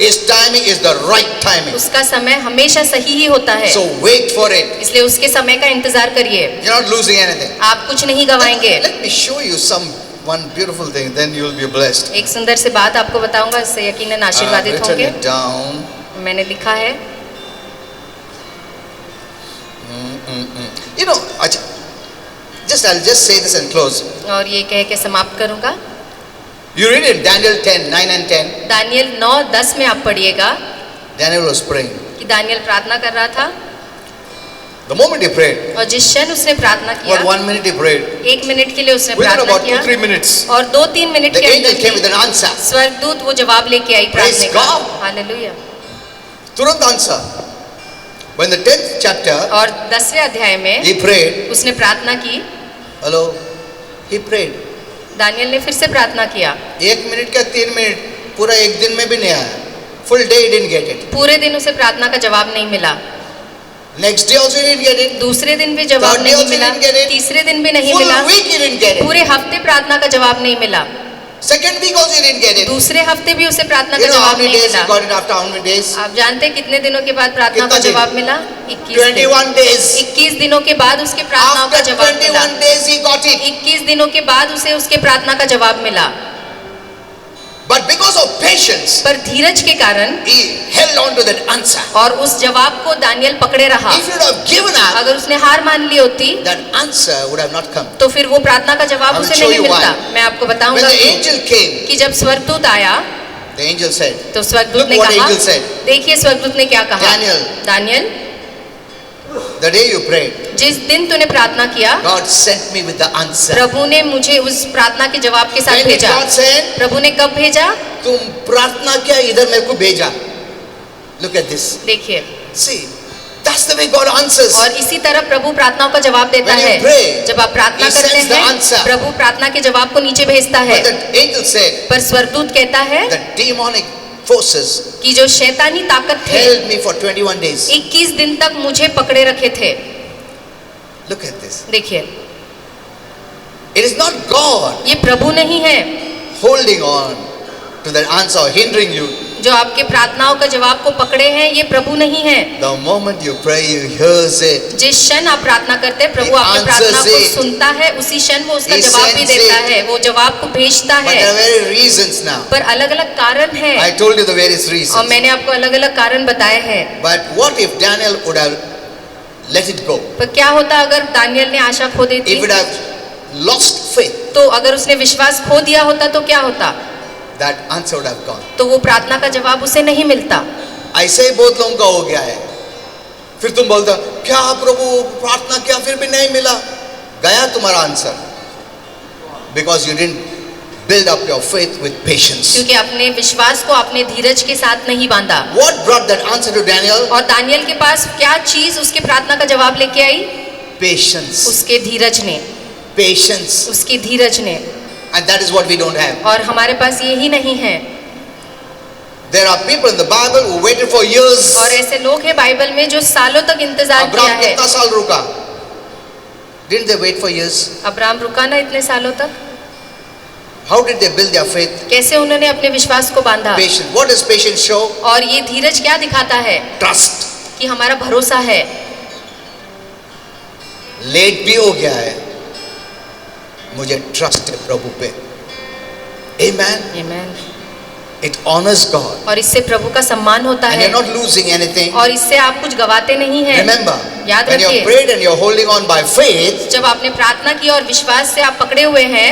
His timing is the right timing. उसका समय हमेशा सही ही होता है, So wait for it. इसलिए उसके समय का इंतजार करिए। You're not losing anything. आप कुछ नहीं गवाएंगे। Let me show you one beautiful thing, then you will be blessed. एक सुंदर सी बात आपको बताऊंगा, इससे यकीनन I've आशीर्वादित written होंगे। it down. मैंने लिखा है। You know, अच्छा, I'll just say this and close. और ये कह के समाप्त करूंगा। You read it, Daniel 10:9 and 10. Daniel 9:10 में आप पढ़िएगा Daniel was praying. कि दानियल प्रार्थना कर रहा था, The moment he prayed, और जिस क्षण उसने प्रार्थना for किया, 1 minute he prayed. 1 मिनट के लिए उसने Within प्रार्थना about किया 2-3 minutes, और 2-3 मिनट the के angel came with अंदर an answer. स्वर्गदूत वो जवाब लेके आई Praise प्रार्थना का। God. हालेलुया। तुरंत answer. When the 10th chapter, और 10वें अध्याय में he prayed. उसने प्रार्थना की, Hello, he prayed. दानियल ने फिर से प्रार्थना किया। 1 मिनट का 3 मिनट, पूरा एक दिन में भी नहीं आया. Full day he didn't get it. पूरे दिन उसे प्रार्थना का जवाब नहीं मिला, Next day also he didn't get it. दूसरे दिन भी जवाब Third day नहीं also मिला, didn't get it. तीसरे दिन भी नहीं Full मिला, week he didn't get it. पूरे हफ्ते प्रार्थना का जवाब नहीं मिला, Second week also he didn't get it. दूसरे हफ्ते भी उसे प्रार्थना You का know how जवाब many नहीं days he मिला। got it after how many days? आप जानते हैं कितने दिनों के बाद प्रार्थना कितना का दिन? जवाब मिला? 21 दिन। 21 days. 21 दिनों के बाद उसके प्रार्थनाओं का After जवाब मिला। 21 days he got it. 21 दिनों के बाद उसे उसके प्रार्थना का जवाब मिला, But because of patience, पर धीरज के कारण he held on to that answer. और उस जवाब को दानियल पकड़े रहा। If he would have given up, अगर उसने हार मान ली होती that answer would have not come. तो फिर वो प्रार्थना का I जवाब will उसे show नहीं you मिलता। why. मैं आपको When बताऊंगा the क्यों। angel came, कि जब स्वर्गदूत आया the angel said, तो स्वर्गदूत Look ने what कहा, angel said. देखिए स्वर्गदूत ने क्या कहा, Daniel, Daniel the day you prayed, जिस दिन तूने प्रार्थना किया, God sent me with the answer. प्रभु ने मुझे उस प्रार्थना के जवाब के साथ When did भेजा। God send? प्रभु ने कब भेजा? तुम प्रार्थना किया, इधर मेरे को भेजा. Look at this. देखिए, See, that's the way God answers. और इसी तरह प्रभु प्रार्थनाओं का जवाब देता When you है। pray, जब आप प्रार्थना He करते sends the हैं, answer. प्रभु प्रार्थना के जवाब को नीचे भेजता है। But the angel said, पर स्वर्गदूत कहता है the demonic forces कि जो शैतानी ताकत थे held me for 21 days. 21 दिन तक मुझे पकड़े रखे थे। Look at this. देखिए, It is not God ये प्रभु नहीं है holding on to that answer, hindering you. जो आपके प्रार्थनाओं का जवाब को पकड़े हैं, ये प्रभु नहीं है। The moment you pray, you hears it. जिस क्षण आप प्रार्थना करते हैं, प्रभु He आपकी answers प्रार्थना को it. सुनता है, उसी क्षण वो उसका He जवाब भी sends देता it. है, वो जवाब को भेजता But है। there are very reasons now. पर अलग अलग कारण है, I told you the various और reasons. मैंने आपको अलग अलग कारण बताए हैं। But what if Daniel would have let it go? पर क्या होता अगर दानियल ने आशा खो देती? If it have lost faith, तो अगर उसने विश्वास खो दिया होता तो क्या होता? that answer would have gone. तो वो प्रार्थना का जवाब उसे नहीं मिलता। ऐसे ही बहुत लोगों का हो गया है. फिर तुम बोलते हो, क्या प्रभु प्रार्थना किया फिर भी नहीं मिला? गया तुम्हारा answer. Because you didn't build up your faith with patience. क्योंकि अपने विश्वास को अपने धीरज के साथ नहीं बांधा। What brought that answer to Daniel? और दानियल के पास क्या चीज उसके प्रार्थना का जवाब लेके आई? Patience. उसके धीरज ने, Patience. उसकी धीरज ने। And that is what we don't have. और हमारे पास यही नहीं है। There are people in the Bible who waited for years. और ऐसे लोग हैं बाइबल में जो सालों तक इंतजार किया अब्राहम है। कितना साल रुका? Didn't they wait for years? Abraham रुका ना इतने सालों तक? How did they build their faith? कैसे उन्होंने अपने विश्वास को बांधा? Patience. What does patience show? और ये धीरज क्या दिखाता है? Trust. कि हमारा भरोसा है। लेट भी हो गया है, मुझे ट्रस्ट है प्रभु पे। Amen. Amen. It honors God. और इससे प्रभु का सम्मान होता And है। you're not losing anything. और इससे आप कुछ गवाते नहीं हैं। Remember, याद when you're रखिए, prayed and you're holding on by faith, जब आपने प्रार्थना की और विश्वास से आप पकड़े हुए हैं,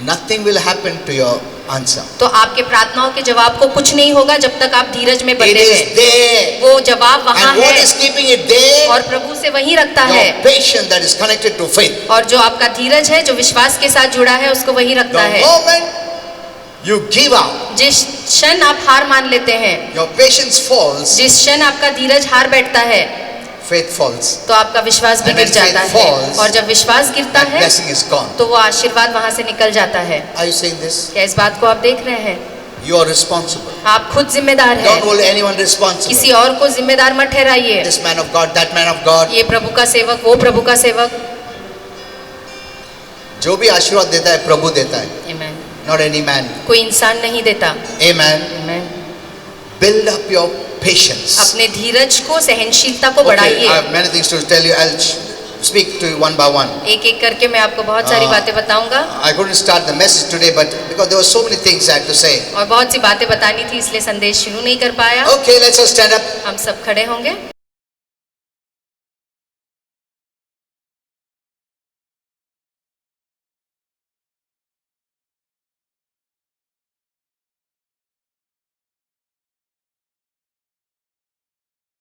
nothing will happen to your answer. तो आपके प्रार्थनाओं के जवाब को कुछ नहीं होगा जब तक आप धीरज में It बंधे is हैं। there. वो जवाब वहाँ And what है is keeping it there? और प्रभु से वही रखता है। Your patience that is connected to faith. और जो आपका धीरज है, जो विश्वास के साथ जुड़ा है, उसको वही रखता The है। moment you give up, जिस क्षण आप हार मान लेते हैं, your patience falls, जिस क्षण आपका धीरज हार बैठता है, faith falls. तो आपका विश्वास भी And गिर when जाता faith है। falls, और जब विश्वास गिरता That है, blessing is gone. तो वो आशीर्वाद वहां से निकल जाता है। Are you saying this? क्या इस बात को आप देख रहे हैं? You are responsible. आप खुद जिम्मेदार Don't हैं। hold anyone responsible. किसी और को जिम्मेदार मत ठहराइए। This man of God, that man of God. ये प्रभु का सेवक, वो प्रभु का सेवक। जो भी आशीर्वाद देता है प्रभु देता है, Amen. not any man. कोई इंसान नहीं देता। Amen. Amen. Build up your patience. अपने धीरज को, सहनशीलता को Okay, I बढ़ाइए। have many things to tell you. I'll speak to you one by one. एक एक करके मैं आपको बहुत सारी बातें बताऊंगा। I couldn't start the message today, but because there were so many things I had to say. और बहुत सी बातें बतानी थी, इसलिए संदेश शुरू नहीं कर पाया। Okay, let's all stand up. हम सब खड़े होंगे।